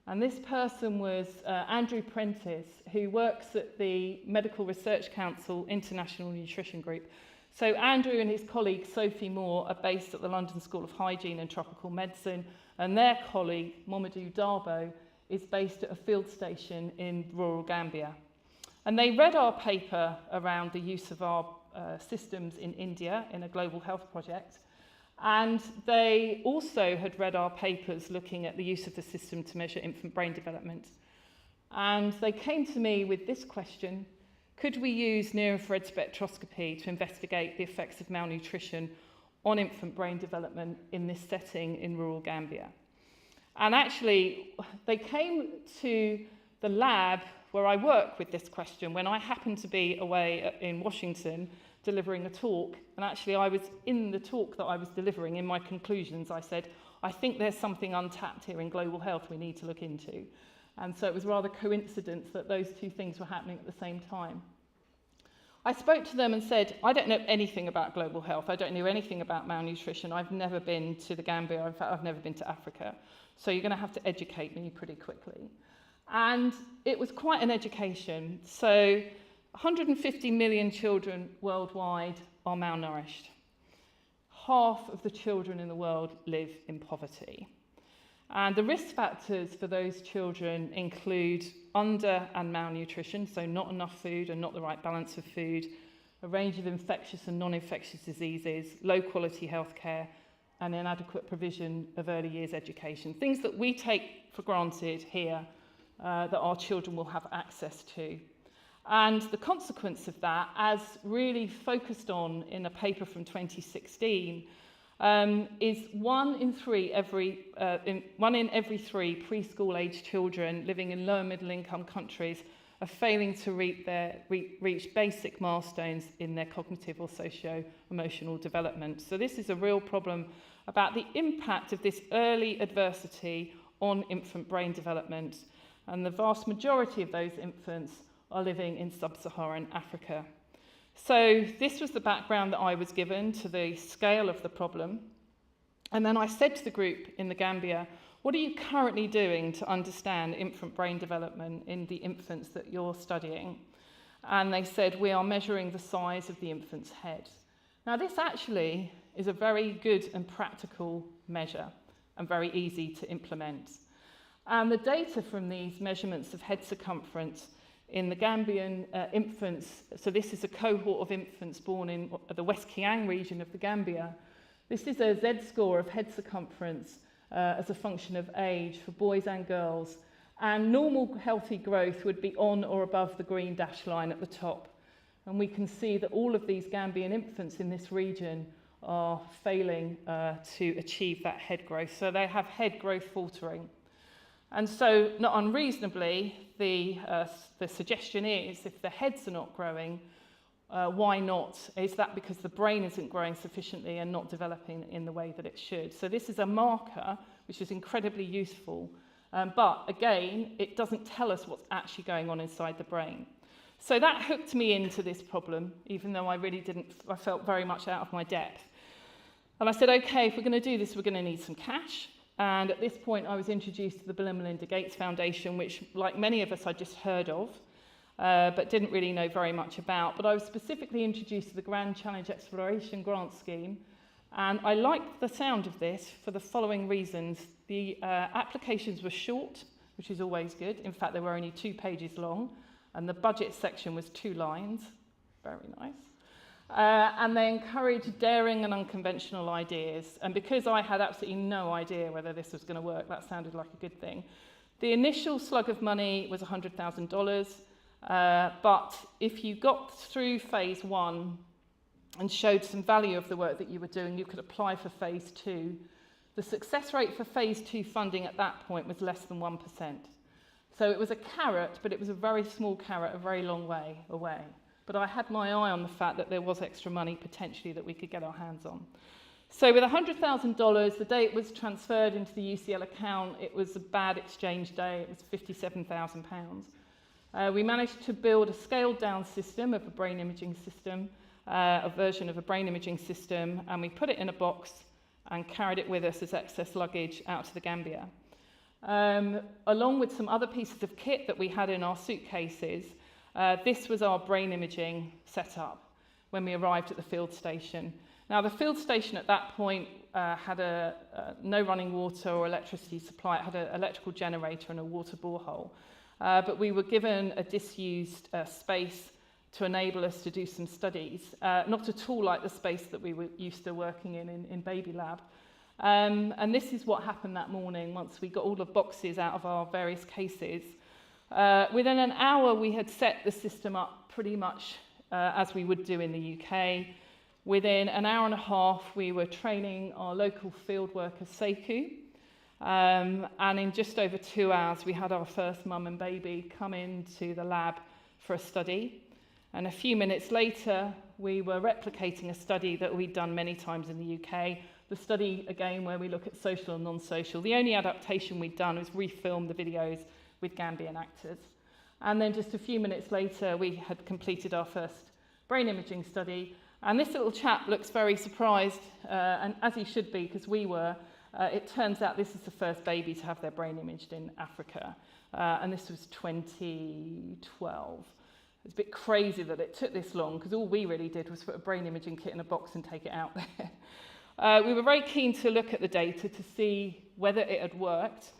And this person was Andrew Prentice, who works at the Medical Research Council International Nutrition Group. So Andrew and his colleague Sophie Moore are based at the London School of Hygiene and Tropical Medicine, and their colleague Mamadou Darbo is based at a field station in rural Gambia. And they read our paper around the use of our systems in India in a global health project. And they also had read our papers looking at the use of the system to measure infant brain development. And they came to me with this question: could we use near infrared spectroscopy to investigate the effects of malnutrition on infant brain development in this setting in rural Gambia? And actually, they came to the lab where I work with this question when I happened to be away in Washington delivering a talk. And actually, I was in the talk that I was delivering, in my conclusions, I said, I think there's something untapped here in global health we need to look into. And so it was rather coincidence that those two things were happening at the same time. I spoke to them and said, I don't know anything about global health. I don't know anything about malnutrition. I've never been to the Gambia. In fact, I've never been to Africa. So you're going to have to educate me pretty quickly. And it was quite an education. So 150 million children worldwide are malnourished. Half of the children in the world live in poverty. And the risk factors for those children include under and malnutrition, so not enough food and not the right balance of food, a range of infectious and non-infectious diseases, low quality healthcare, and inadequate provision of early years education. Things that we take for granted here that our children will have access to. And the consequence of that, as really focused on in a paper from 2016, is one in every three preschool age children living in low and middle income countries are failing to reach basic milestones in their cognitive or socio-emotional development. So this is a real problem about the impact of this early adversity on infant brain development. And the vast majority of those infants are living in sub-Saharan Africa. So this was the background that I was given to the scale of the problem. And then I said to the group in the Gambia, what are you currently doing to understand infant brain development in the infants that you're studying? And they said, we are measuring the size of the infant's head. Now this actually is a very good and practical measure and very easy to implement. And the data from these measurements of head circumference in the Gambian infants, so this is a cohort of infants born in the West Kiang region of the Gambia. This is a Z-score of head circumference as a function of age for boys and girls. And normal healthy growth would be on or above the green dash line at the top. And we can see that all of these Gambian infants in this region are failing to achieve that head growth. So they have head growth faltering. And so, not unreasonably, the suggestion is, if the heads are not growing, why not? Is that because the brain isn't growing sufficiently and not developing in the way that it should? So this is a marker which is incredibly useful. But again, it doesn't tell us what's actually going on inside the brain. So that hooked me into this problem, even though I felt very much out of my depth. And I said, okay, if we're going to do this, we're going to need some cash. And at this point, I was introduced to the Bill and Melinda Gates Foundation, which, like many of us, I'd just heard of, but didn't really know very much about. But I was specifically introduced to the Grand Challenge Exploration Grant Scheme, and I liked the sound of this for the following reasons. The applications were short, which is always good. In fact, they were only 2 pages long, and the budget section was 2 lines. Very nice. And they encouraged daring and unconventional ideas. And because I had absolutely no idea whether this was going to work, that sounded like a good thing. The initial slug of money was $100,000, but if you got through phase 1 and showed some value of the work that you were doing, you could apply for phase 2. The success rate for phase 2 funding at that point was less than 1%. So it was a carrot, but it was a very small carrot, a very long way away. But I had my eye on the fact that there was extra money potentially that we could get our hands on. So with $100,000, the day it was transferred into the UCL account, it was a bad exchange day. It was £57,000. We managed to build a scaled down system of a brain imaging system, a version of a brain imaging system, and we put it in a box and carried it with us as excess luggage out to the Gambia. Along with some other pieces of kit that we had in our suitcases, this was our brain imaging setup when we arrived at the field station. Now, the field station at that point had no running water or electricity supply. It had an electrical generator and a water borehole. But we were given a disused space to enable us to do some studies, not at all like the space that we were used to working in Baby Lab. And this is what happened that morning once we got all the boxes out of our various cases. Within an hour, we had set the system up pretty much as we would do in the UK. Within an hour and a half, we were training our local field worker, Sekou. And in just over 2 hours, we had our first mum and baby come into the lab for a study. And a few minutes later, we were replicating a study that we'd done many times in the UK. The study, again, where we look at social and non-social. The only adaptation we'd done was refilm the videos with Gambian actors. And then just a few minutes later, we had completed our first brain imaging study. And this little chap looks very surprised, and as he should be, because we were. It turns out this is the first baby to have their brain imaged in Africa. And this was 2012. It's a bit crazy that it took this long, because all we really did was put a brain imaging kit in a box and take it out there. We were very keen to look at the data to see whether it had worked.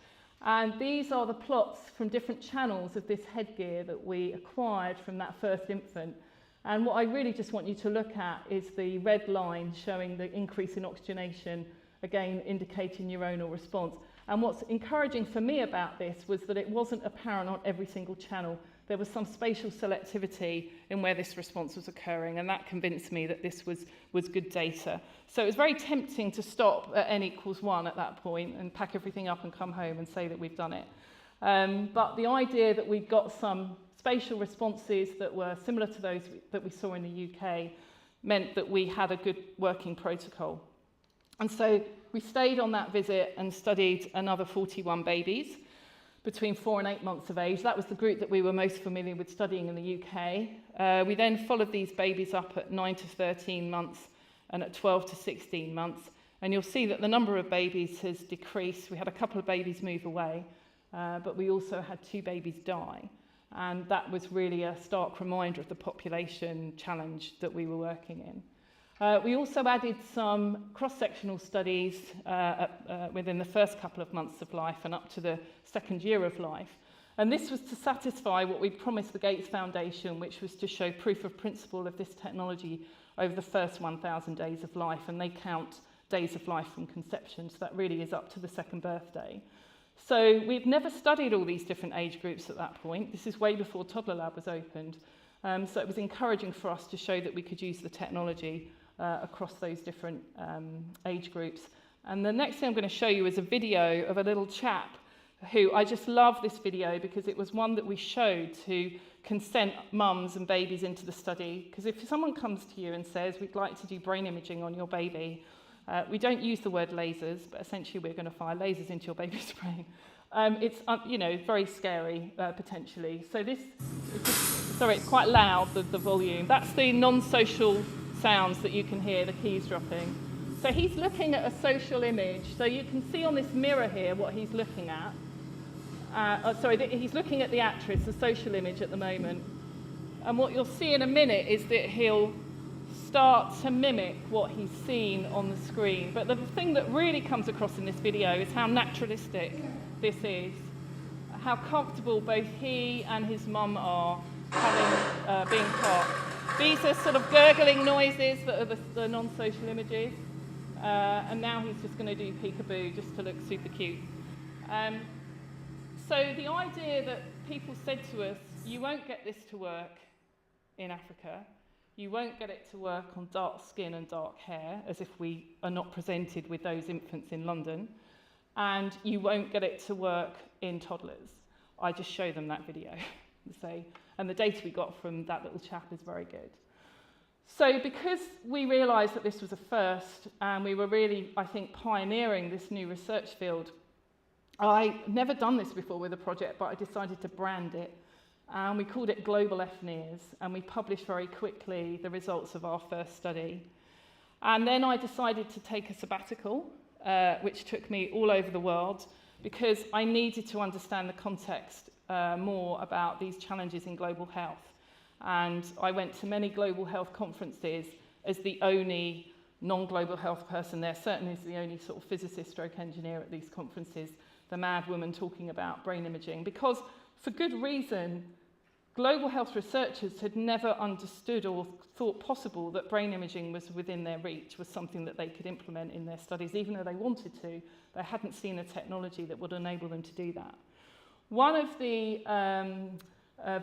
And these are the plots from different channels of this headgear that we acquired from that first infant. And what I really just want you to look at is the red line showing the increase in oxygenation, again indicating neuronal response. And what's encouraging for me about this was that it wasn't apparent on every single channel. There was some spatial selectivity in where this response was occurring, and that convinced me that this was good data. So it was very tempting to stop at n equals 1 at that point and pack everything up and come home and say that we've done it. But the idea that we got some spatial responses that were similar to those that we saw in the UK meant that we had a good working protocol. And so we stayed on that visit and studied another 41 babies between 4 and 8 months of age. That was the group that we were most familiar with studying in the UK. We then followed these babies up at 9 to 13 months and at 12 to 16 months. And you'll see that the number of babies has decreased. We had a couple of babies move away, but we also had 2 babies die. And that was really a stark reminder of the population challenge that we were working in. We also added some cross-sectional studies within the first couple of months of life and up to the second year of life. And this was to satisfy what we promised the Gates Foundation, which was to show proof of principle of this technology over the first 1,000 days of life. And they count days of life from conception, so that really is up to the second birthday. So we've never studied all these different age groups at that point. This is way before Toddler Lab was opened. So it was encouraging for us to show that we could use the technology across those different age groups. And the next thing I'm going to show you is a video of a little chap who, I just love this video because it was one that we showed to consent mums and babies into the study. Because if someone comes to you and says, we'd like to do brain imaging on your baby, we don't use the word lasers, but essentially we're going to fire lasers into your baby's brain. It's very scary, potentially. So this, sorry, it's quite loud, the volume. That's the non-social sounds that you can hear, the keys dropping. So he's looking at a social image. So you can see on this mirror here what he's looking at. He's looking at the actress, the social image at the moment. And what you'll see in a minute is that he'll start to mimic what he's seen on the screen. But the thing that really comes across in this video is how naturalistic this is, how comfortable both he and his mum are having being part. These are sort of gurgling noises that are the non-social images. And now he's just going to do peekaboo just to look super cute. So the idea that people said to us, you won't get this to work in Africa, you won't get it to work on dark skin and dark hair, as if we are not presented with those infants in London, and you won't get it to work in toddlers. I just show them that video. And the data we got from that little chap is very good. So because we realised that this was a first, and we were really, I think, pioneering this new research field, I'd never done this before with a project, but I decided to brand it. And we called it Global NIRS, and we published very quickly the results of our first study. And then I decided to take a sabbatical, which took me all over the world, because I needed to understand the context more about these challenges in global health. And I went to many global health conferences as the only non-global health person there, certainly as the only sort of physicist stroke engineer at these conferences, the mad woman talking about brain imaging, because for good reason, global health researchers had never understood or thought possible that brain imaging was within their reach, was something that they could implement in their studies, even though they wanted to. They hadn't seen a technology that would enable them to do that. One of the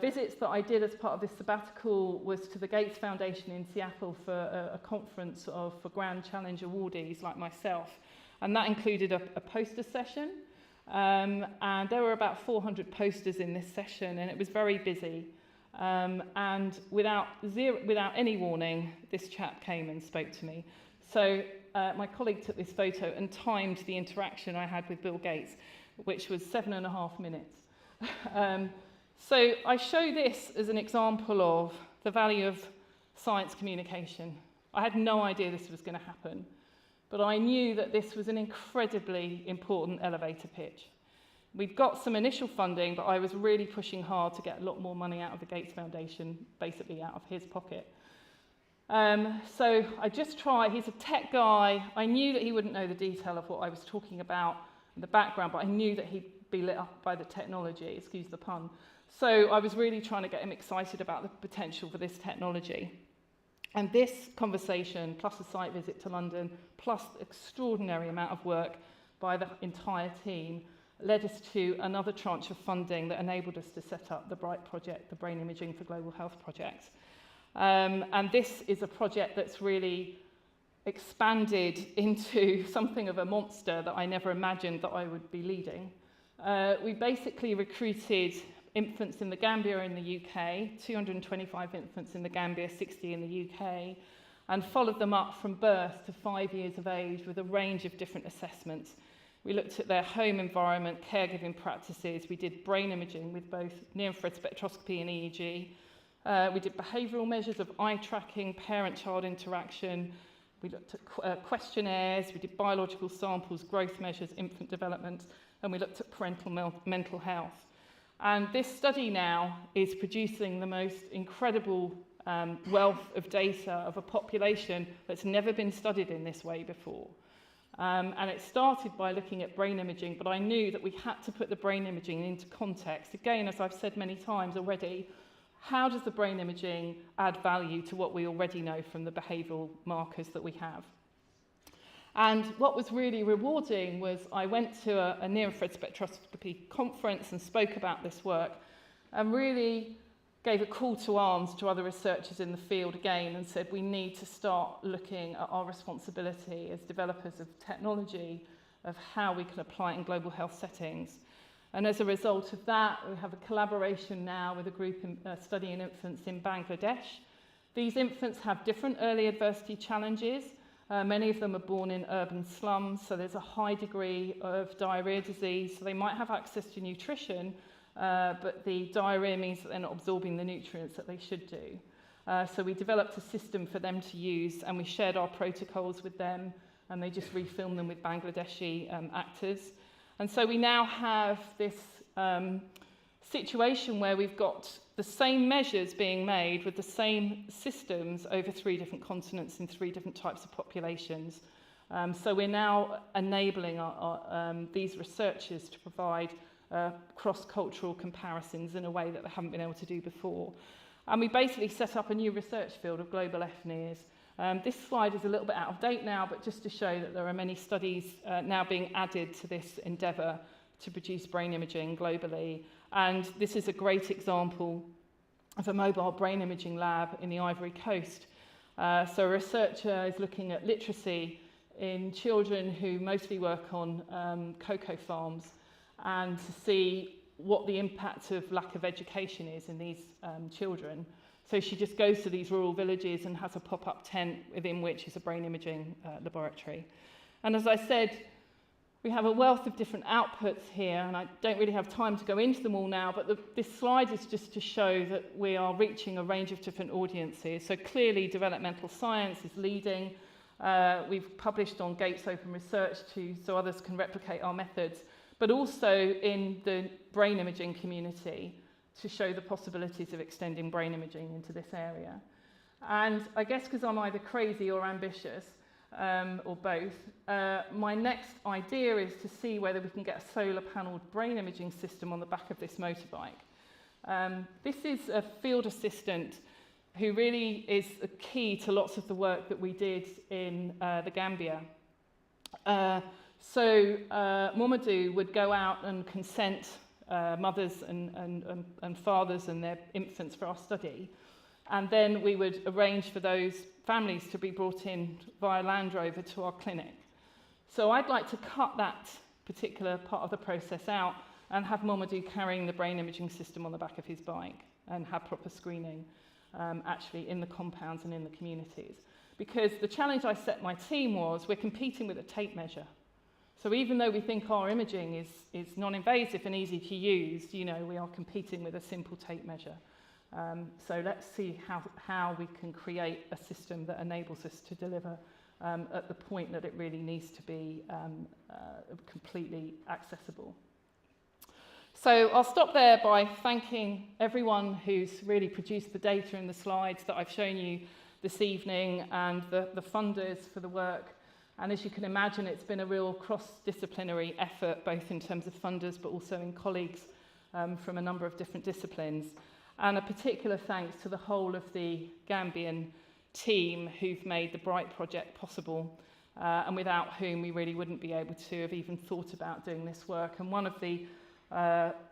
visits that I did as part of this sabbatical was to the Gates Foundation in Seattle for a conference for Grand Challenge awardees like myself. And that included a poster session. And there were about 400 posters in this session, and it was very busy. And without any warning, this chap came and spoke to me. So my colleague took this photo and timed the interaction I had with Bill Gates, which was 7.5 minutes. So I show this as an example of the value of science communication. I had no idea this was going to happen, but I knew that this was an incredibly important elevator pitch. We've got some initial funding, but I was really pushing hard to get a lot more money out of the Gates Foundation, basically out of his pocket. So I just tried. He's a tech guy. I knew that he wouldn't know the detail of what I was talking about in the background, but I knew that he'd be lit up by the technology, excuse the pun. So I was really trying to get him excited about the potential for this technology. And this conversation, plus a site visit to London, plus extraordinary amount of work by the entire team, led us to another tranche of funding that enabled us to set up the BRIGHT project, the Brain Imaging for Global Health project. And this is a project that's really expanded into something of a monster that I never imagined that I would be leading. We basically recruited infants in the Gambia in the UK, 225 infants in the Gambia, 60 in the UK, and followed them up from birth to 5 years of age with a range of different assessments. We looked at their home environment, caregiving practices. We did brain imaging with both near infrared spectroscopy and EEG. We did behavioural measures of eye tracking, parent-child interaction. We looked at questionnaires. We did biological samples, growth measures, infant development, and we looked at parental mental health. And this study now is producing the most incredible wealth of data of a population that's never been studied in this way before. And it started by looking at brain imaging, but I knew that we had to put the brain imaging into context. Again, as I've said many times already, how does the brain imaging add value to what we already know from the behavioural markers that we have? And what was really rewarding was I went to a Near Infrared Spectroscopy conference and spoke about this work and really gave a call to arms to other researchers in the field again and said we need to start looking at our responsibility as developers of technology of how we can apply it in global health settings. And as a result of that, we have a collaboration now with a group studying infants in Bangladesh. These infants have different early adversity challenges. Many of them are born in urban slums, so there's a high degree of diarrhea disease. So they might have access to nutrition, but the diarrhea means that they're not absorbing the nutrients that they should do. So we developed a system for them to use, and we shared our protocols with them, and they just refilmed them with Bangladeshi actors. And so we now have this situation where we've got the same measures being made with the same systems over 3 different continents in 3 different types of populations. So we're now enabling these researchers to provide cross-cultural comparisons in a way that they haven't been able to do before. And we basically set up a new research field of global FNIRS. This slide is a little bit out of date now, but just to show that there are many studies now being added to this endeavour to produce brain imaging globally. And this is a great example of a mobile brain imaging lab in the Ivory Coast. So a researcher is looking at literacy in children who mostly work on cocoa farms and to see what the impact of lack of education is in these children. So she just goes to these rural villages and has a pop-up tent within which is a brain imaging laboratory. And as I said, we have a wealth of different outputs here, and I don't really have time to go into them all now, but this slide is just to show that we are reaching a range of different audiences. So clearly developmental science is leading. We've published on Gates Open Research so others can replicate our methods, but also in the brain imaging community to show the possibilities of extending brain imaging into this area. And I guess because I'm either crazy or ambitious, or both, my next idea is to see whether we can get a solar-panelled brain imaging system on the back of this motorbike. This is a field assistant who really is a key to lots of the work that we did in the Gambia. So Mamadou would go out and consent mothers and fathers and their infants for our study. And then we would arrange for those families to be brought in via Land Rover to our clinic. So I'd like to cut that particular part of the process out and have Mamadou carrying the brain imaging system on the back of his bike and have proper screening actually in the compounds and in the communities. Because the challenge I set my team was we're competing with a tape measure. So even though we think our imaging is non-invasive and easy to use, you know, we are competing with a simple tape measure. So let's see how we can create a system that enables us to deliver at the point that it really needs to be completely accessible. So I'll stop there by thanking everyone who's really produced the data and the slides that I've shown you this evening, and the funders for the work. And as you can imagine, it's been a real cross-disciplinary effort, both in terms of funders, but also in colleagues from a number of different disciplines. And a particular thanks to the whole of the Gambian team who've made the BRIGHT project possible, and without whom we really wouldn't be able to have even thought about doing this work. And one of the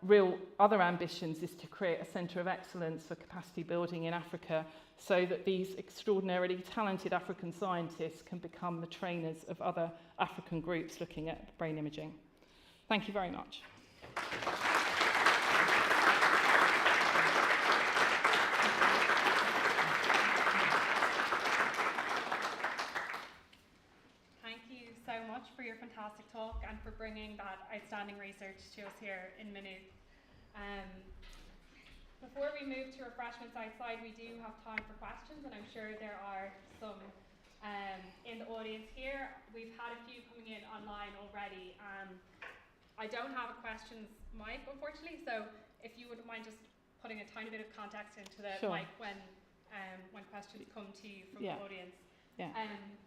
real other ambitions is to create a centre of excellence for capacity building in Africa, so that these extraordinarily talented African scientists can become the trainers of other African groups looking at brain imaging. Thank you very much. Thank you so much for your fantastic talk and for bringing that outstanding research to us here in Maynooth. Before we move to refreshments outside, we do have time for questions, and I'm sure there are some in the audience here. We've had a few coming in online already. I don't have a questions mic, unfortunately, so if you wouldn't mind just putting a tiny bit of context into the mic when questions come to you from the audience. Yeah.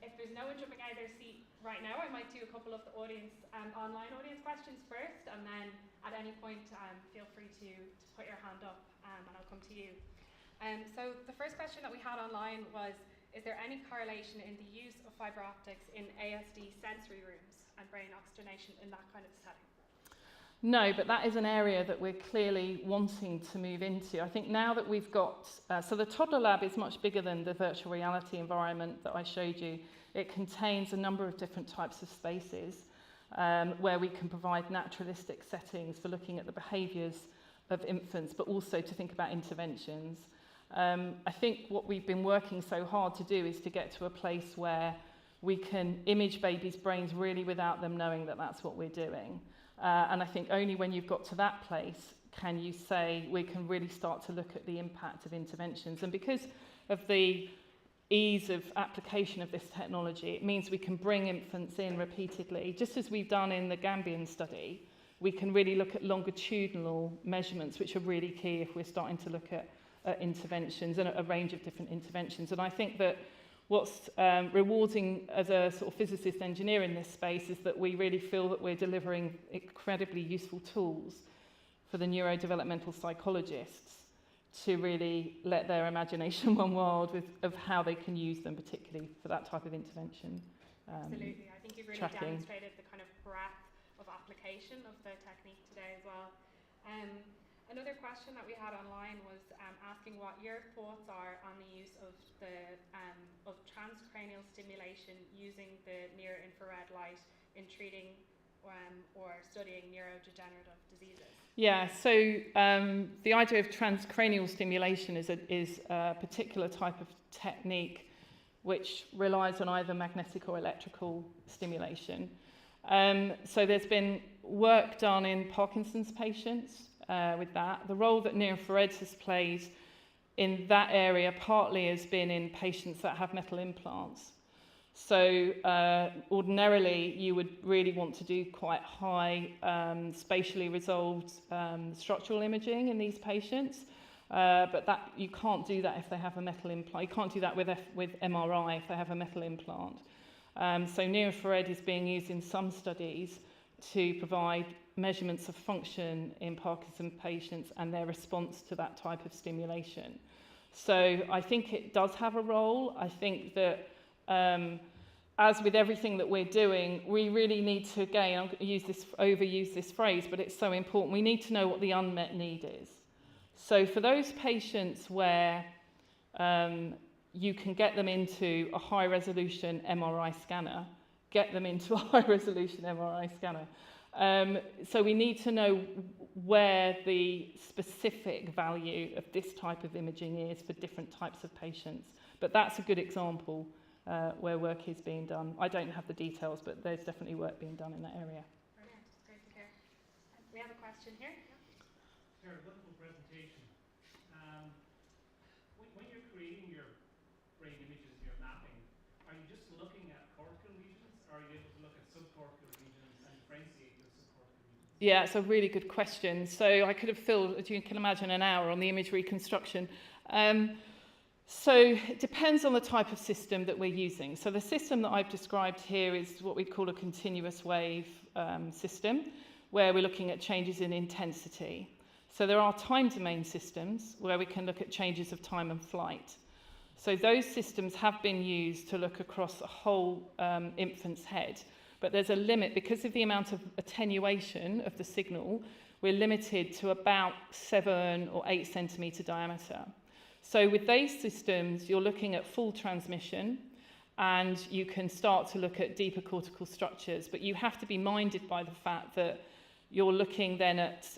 If there's no one jumping out of their seat right now, I might do a couple of the audience online audience questions first, and then at any point feel free to put your hand up and I'll come to you. So the first question that we had online was, is there any correlation in the use of fibre optics in ASD sensory rooms and brain oxygenation in that kind of setting? No, but that is an area that we're clearly wanting to move into. I think now that we've got, so the toddler lab is much bigger than the virtual reality environment that I showed you. It contains a number of different types of spaces where we can provide naturalistic settings for looking at the behaviours of infants, but also to think about interventions. I think what we've been working so hard to do is to get to a place where we can image babies' brains really without them knowing that that's what we're doing. And I think only when you've got to that place can you say we can really start to look at the impact of interventions. And because of the ease of application of this technology, it means we can bring infants in repeatedly, just as we've done in the Gambian study. We can really look at longitudinal measurements, which are really key if we're starting to look at interventions and a range of different interventions. And I think that what's rewarding as a sort of physicist engineer in this space is that we really feel that we're delivering incredibly useful tools for the neurodevelopmental psychologists to really let their imagination run wild of how they can use them, particularly for that type of intervention. Absolutely. I think you've really demonstrated the kind of breadth of application of the technique today as well. Another question that we had online was asking what your thoughts are on the use of of transcranial stimulation using the near infrared light in treating or studying neurodegenerative diseases. Yeah, so the idea of transcranial stimulation is a particular type of technique which relies on either magnetic or electrical stimulation. So there's been work done in Parkinson's patients with that. The role that near infrared has played in that area partly has been in patients that have metal implants. So ordinarily you would really want to do quite high spatially resolved structural imaging in these patients, but that you can't do that if they have a metal implant. You can't do that with MRI if they have a metal implant. So near infrared is being used in some studies to provide measurements of function in Parkinson patients and their response to that type of stimulation. So I think it does have a role. I think that as with everything that we're doing, we really need to, again, I'm going to overuse this phrase, but it's so important. We need to know what the unmet need is. So for those patients where you can get them into a high-resolution MRI scanner, get them into a high-resolution MRI scanner. So we need to know where the specific value of this type of imaging is for different types of patients. But that's a good example where work is being done. I don't have the details, but there's definitely work being done in that area. Brilliant, it's great to hear. We have a question here. Very wonderful presentation. When you're creating your brain images, your mapping, are you just looking at cortical regions, or are you able to look at subcortical regions and differentiate those subcortical regions? Yeah, it's a really good question. So I could have filled, as you can imagine, an hour on the image reconstruction. So it depends on the type of system that we're using. So the system that I've described here is what we call a continuous wave system, where we're looking at changes in intensity. So there are time domain systems where we can look at changes of time and flight. So those systems have been used to look across a whole infant's head. But there's a limit because of the amount of attenuation of the signal. We're limited to about 7 or 8 centimetre diameter. So with those systems, you're looking at full transmission, and you can start to look at deeper cortical structures. But you have to be minded by the fact that you're looking then at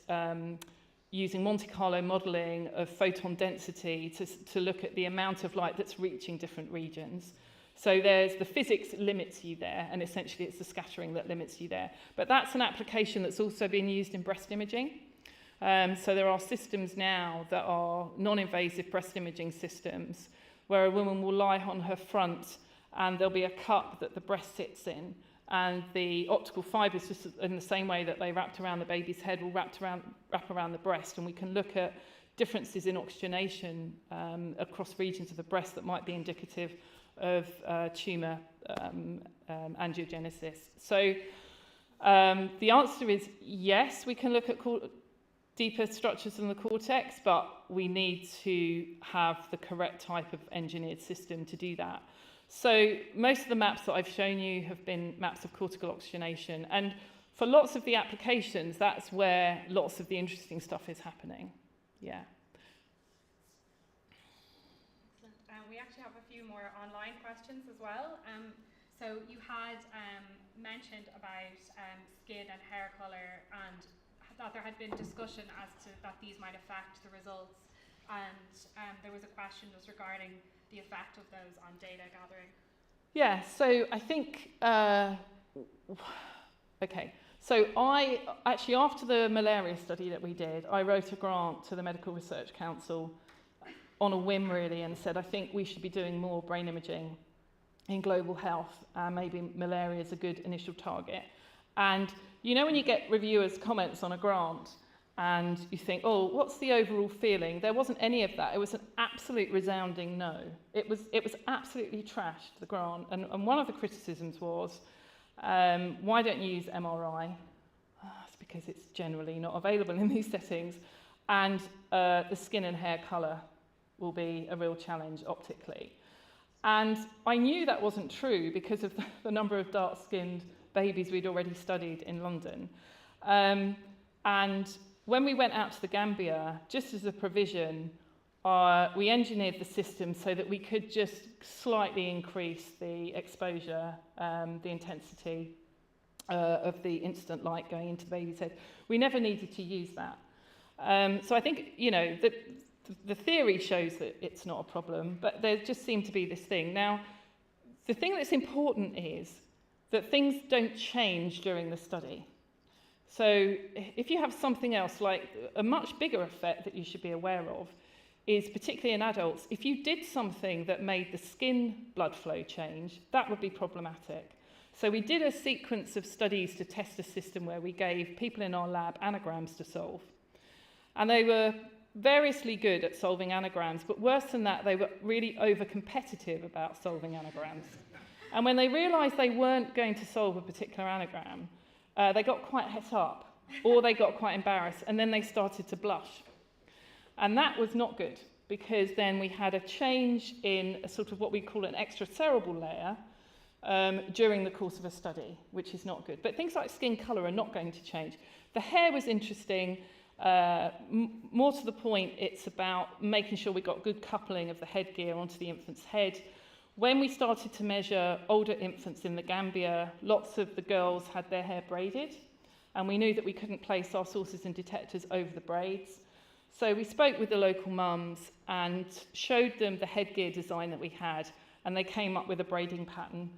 using Monte Carlo modelling of photon density to look at the amount of light that's reaching different regions. So there's the physics that limits you there, and essentially it's the scattering that limits you there. But that's an application that's also been used in breast imaging. So there are systems now that are non-invasive breast imaging systems where a woman will lie on her front and there'll be a cup that the breast sits in, and the optical fibres, just in the same way that they wrapped around the baby's head, will wrap around the breast, and we can look at differences in oxygenation across regions of the breast that might be indicative of tumour angiogenesis. So the answer is yes, we can look at deeper structures in the cortex, but we need to have the correct type of engineered system to do that. So most of the maps that I've shown you have been maps of cortical oxygenation, and for lots of the applications, that's where lots of the interesting stuff is happening. Yeah. Excellent. We actually have a few more online questions as well. So you had mentioned about skin and hair colour, and that there had been discussion as to that these might affect the results, and there was a question just regarding the effect of those on data gathering. Yeah, so I think, okay, so I actually, after the malaria study that we did, I wrote a grant to the Medical Research Council on a whim really, and said I think we should be doing more brain imaging in global health, and maybe malaria is a good initial target. And you know when you get reviewers' comments on a grant and you think, oh, what's the overall feeling? There wasn't any of that. It was an absolute resounding no. It was absolutely trashed, the grant. And one of the criticisms was, why don't you use MRI? It's because it's generally not available in these settings. And the skin and hair colour will be a real challenge optically. And I knew that wasn't true because of the number of dark-skinned babies we'd already studied in London. And when we went out to the Gambia, just as a provision, we engineered the system so that we could just slightly increase the exposure, the intensity of the instant light going into the baby's head. We never needed to use that. So I think, you know, the theory shows that it's not a problem, but there just seemed to be this thing. Now, the thing that's important is that things don't change during the study. So if you have something else, like a much bigger effect that you should be aware of, is particularly in adults, if you did something that made the skin blood flow change, that would be problematic. So we did a sequence of studies to test a system where we gave people in our lab anagrams to solve. And they were variously good at solving anagrams, but worse than that, they were really over-competitive about solving anagrams. And when they realised they weren't going to solve a particular anagram, they got quite het up, or they got quite embarrassed, and then they started to blush. And that was not good, because then we had a change in a sort of what we call an extracerebral layer during the course of a study, which is not good. But things like skin colour are not going to change. The hair was interesting. More to the point, it's about making sure we got good coupling of the headgear onto the infant's head. When we started to measure older infants in the Gambia, lots of the girls had their hair braided, and we knew that we couldn't place our sources and detectors over the braids. So we spoke with the local mums and showed them the headgear design that we had, and they came up with a braiding pattern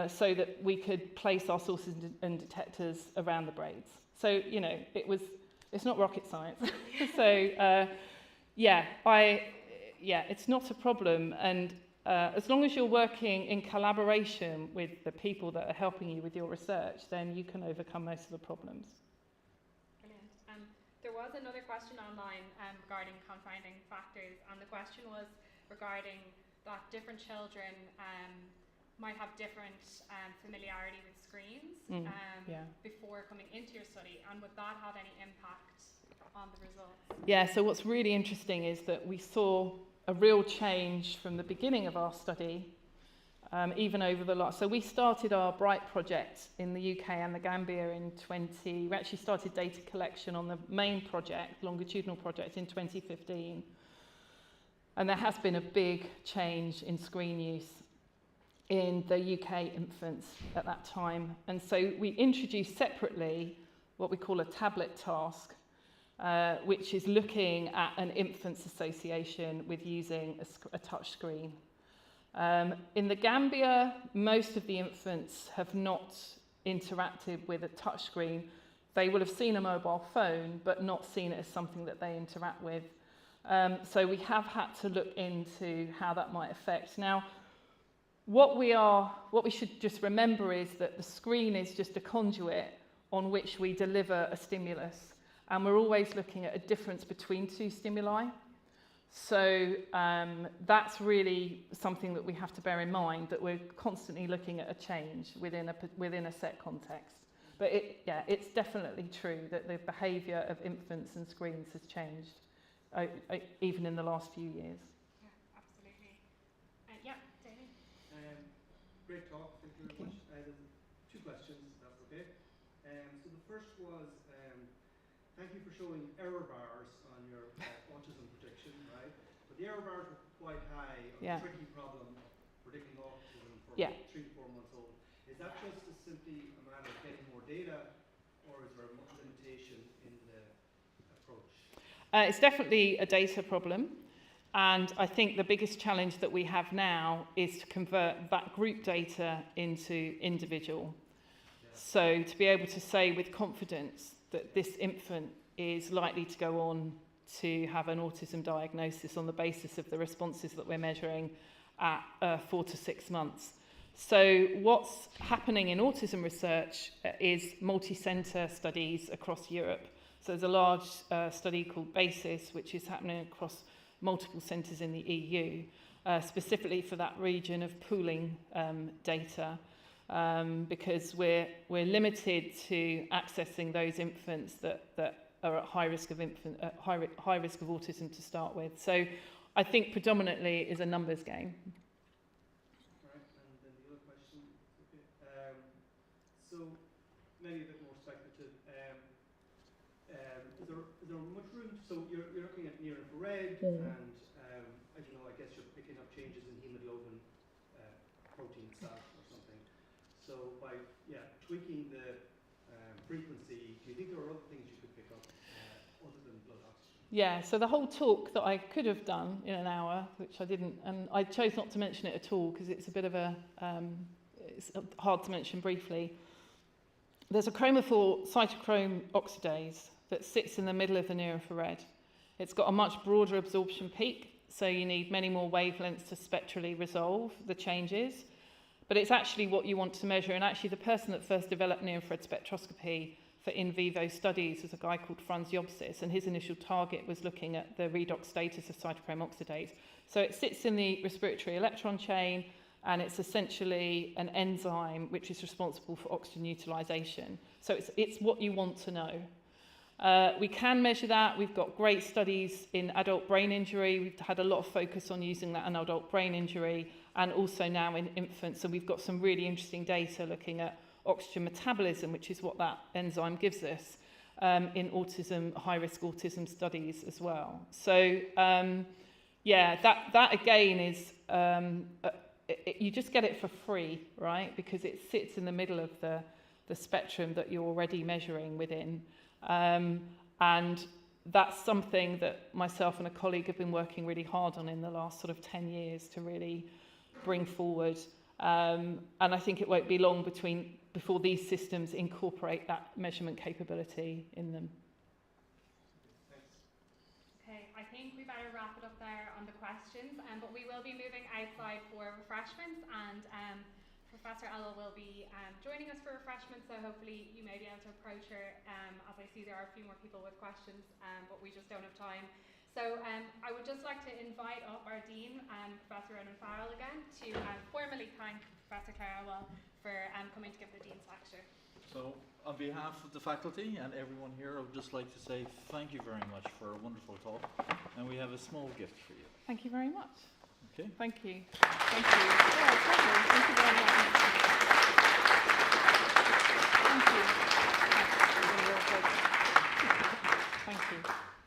so that we could place our sources and detectors around the braids. So, you know, it's not rocket science. So, it's not a problem. And as long as you're working in collaboration with the people that are helping you with your research, then you can overcome most of the problems. was another question online regarding confounding factors, and the question was regarding that different children might have different familiarity with screens before coming into your study, and would that have any impact on the results? Yeah, so what's really interesting is that we saw a real change from the beginning of our study, even over the last... So we started our BRIGHT project in the UK and the Gambia in we actually started data collection on the main project, longitudinal project, in 2015. And there has been a big change in screen use in the UK infants at that time. And so we introduced separately what we call a tablet task, which is looking at an infant's association with using a touch screen. In the Gambia, most of the infants have not interacted with a touch screen. They will have seen a mobile phone, but not seen it as something that they interact with. So we have had to look into how that might affect. Now, what we should just remember is that the screen is just a conduit on which we deliver a stimulus. And we're always looking at a difference between two stimuli. So that's really something that we have to bear in mind, that we're constantly looking at a change within a set context. But it's definitely true that the behaviour of infants and screens has changed, even in the last few years. Yeah, absolutely. Yeah, David. Great talk, thank you very much. Two questions, if that's okay. So the first was, thank you for showing error bars on your autism prediction, right? But the error bars were quite high on the tricky problem of predicting autism for 3 to 4 months old. Is that just simply a matter of getting more data, or is there a limitation in the approach? It's definitely a data problem. And I think the biggest challenge that we have now is to convert that group data into individual. So to be able to say with confidence that this infant is likely to go on to have an autism diagnosis on the basis of the responses that we're measuring at 4 to 6 months. So what's happening in autism research is multi-centre studies across Europe. So there's a large study called BASIS, which is happening across multiple centres in the EU, specifically for that region of pooling data. Because we're limited to accessing those infants that are at high risk of high risk of autism to start with. So I think predominantly it is a numbers game. All right, and then the other question. Okay. So maybe a bit more speculative. Is there much room? So you're looking at near infrared, and I don't know. I guess you're picking up changes in hemoglobin protein status or something. So by tweaking the frequency, do you think there are other things you could pick up other than blood oxygen? Yeah, so the whole talk that I could have done in an hour, which I didn't, and I chose not to mention it at all because it's a bit of it's hard to mention briefly. There's a chromophore cytochrome oxidase that sits in the middle of the near infrared. It's got a much broader absorption peak, so you need many more wavelengths to spectrally resolve the changes. But it's actually what you want to measure. And actually, the person that first developed near infrared spectroscopy for in vivo studies was a guy called Franz Jobsis, and his initial target was looking at the redox status of cytochrome oxidase. So it sits in the respiratory electron chain, and it's essentially an enzyme which is responsible for oxygen utilization. So it's what you want to know. We can measure that. We've got great studies in adult brain injury. We've had a lot of focus on using that in adult brain injury, and also now in infants. So we've got some really interesting data looking at oxygen metabolism, which is what that enzyme gives us in autism, high-risk autism studies as well. So that again is, you just get it for free, right? Because it sits in the middle of the spectrum that you're already measuring within. And that's something that myself and a colleague have been working really hard on in the last sort of 10 years to really bring forward. And I think it won't be long before these systems incorporate that measurement capability in them. Okay, I think we better wrap it up there on the questions, but we will be moving outside for refreshments, and Professor Elwell will be joining us for refreshments, so hopefully you may be able to approach her. As I see there are a few more people with questions, but we just don't have time. So I would just like to invite up our Dean, Professor Elwell again, to formally thank Professor Clare Elwell for coming to give the Dean's lecture. So, on behalf of the faculty and everyone here, I would just like to say thank you very much for a wonderful talk, and we have a small gift for you. Thank you very much. Okay. Thank you. Thank you. Yeah, it's lovely. Thank you very much. Thank you. Thank you. Thank you.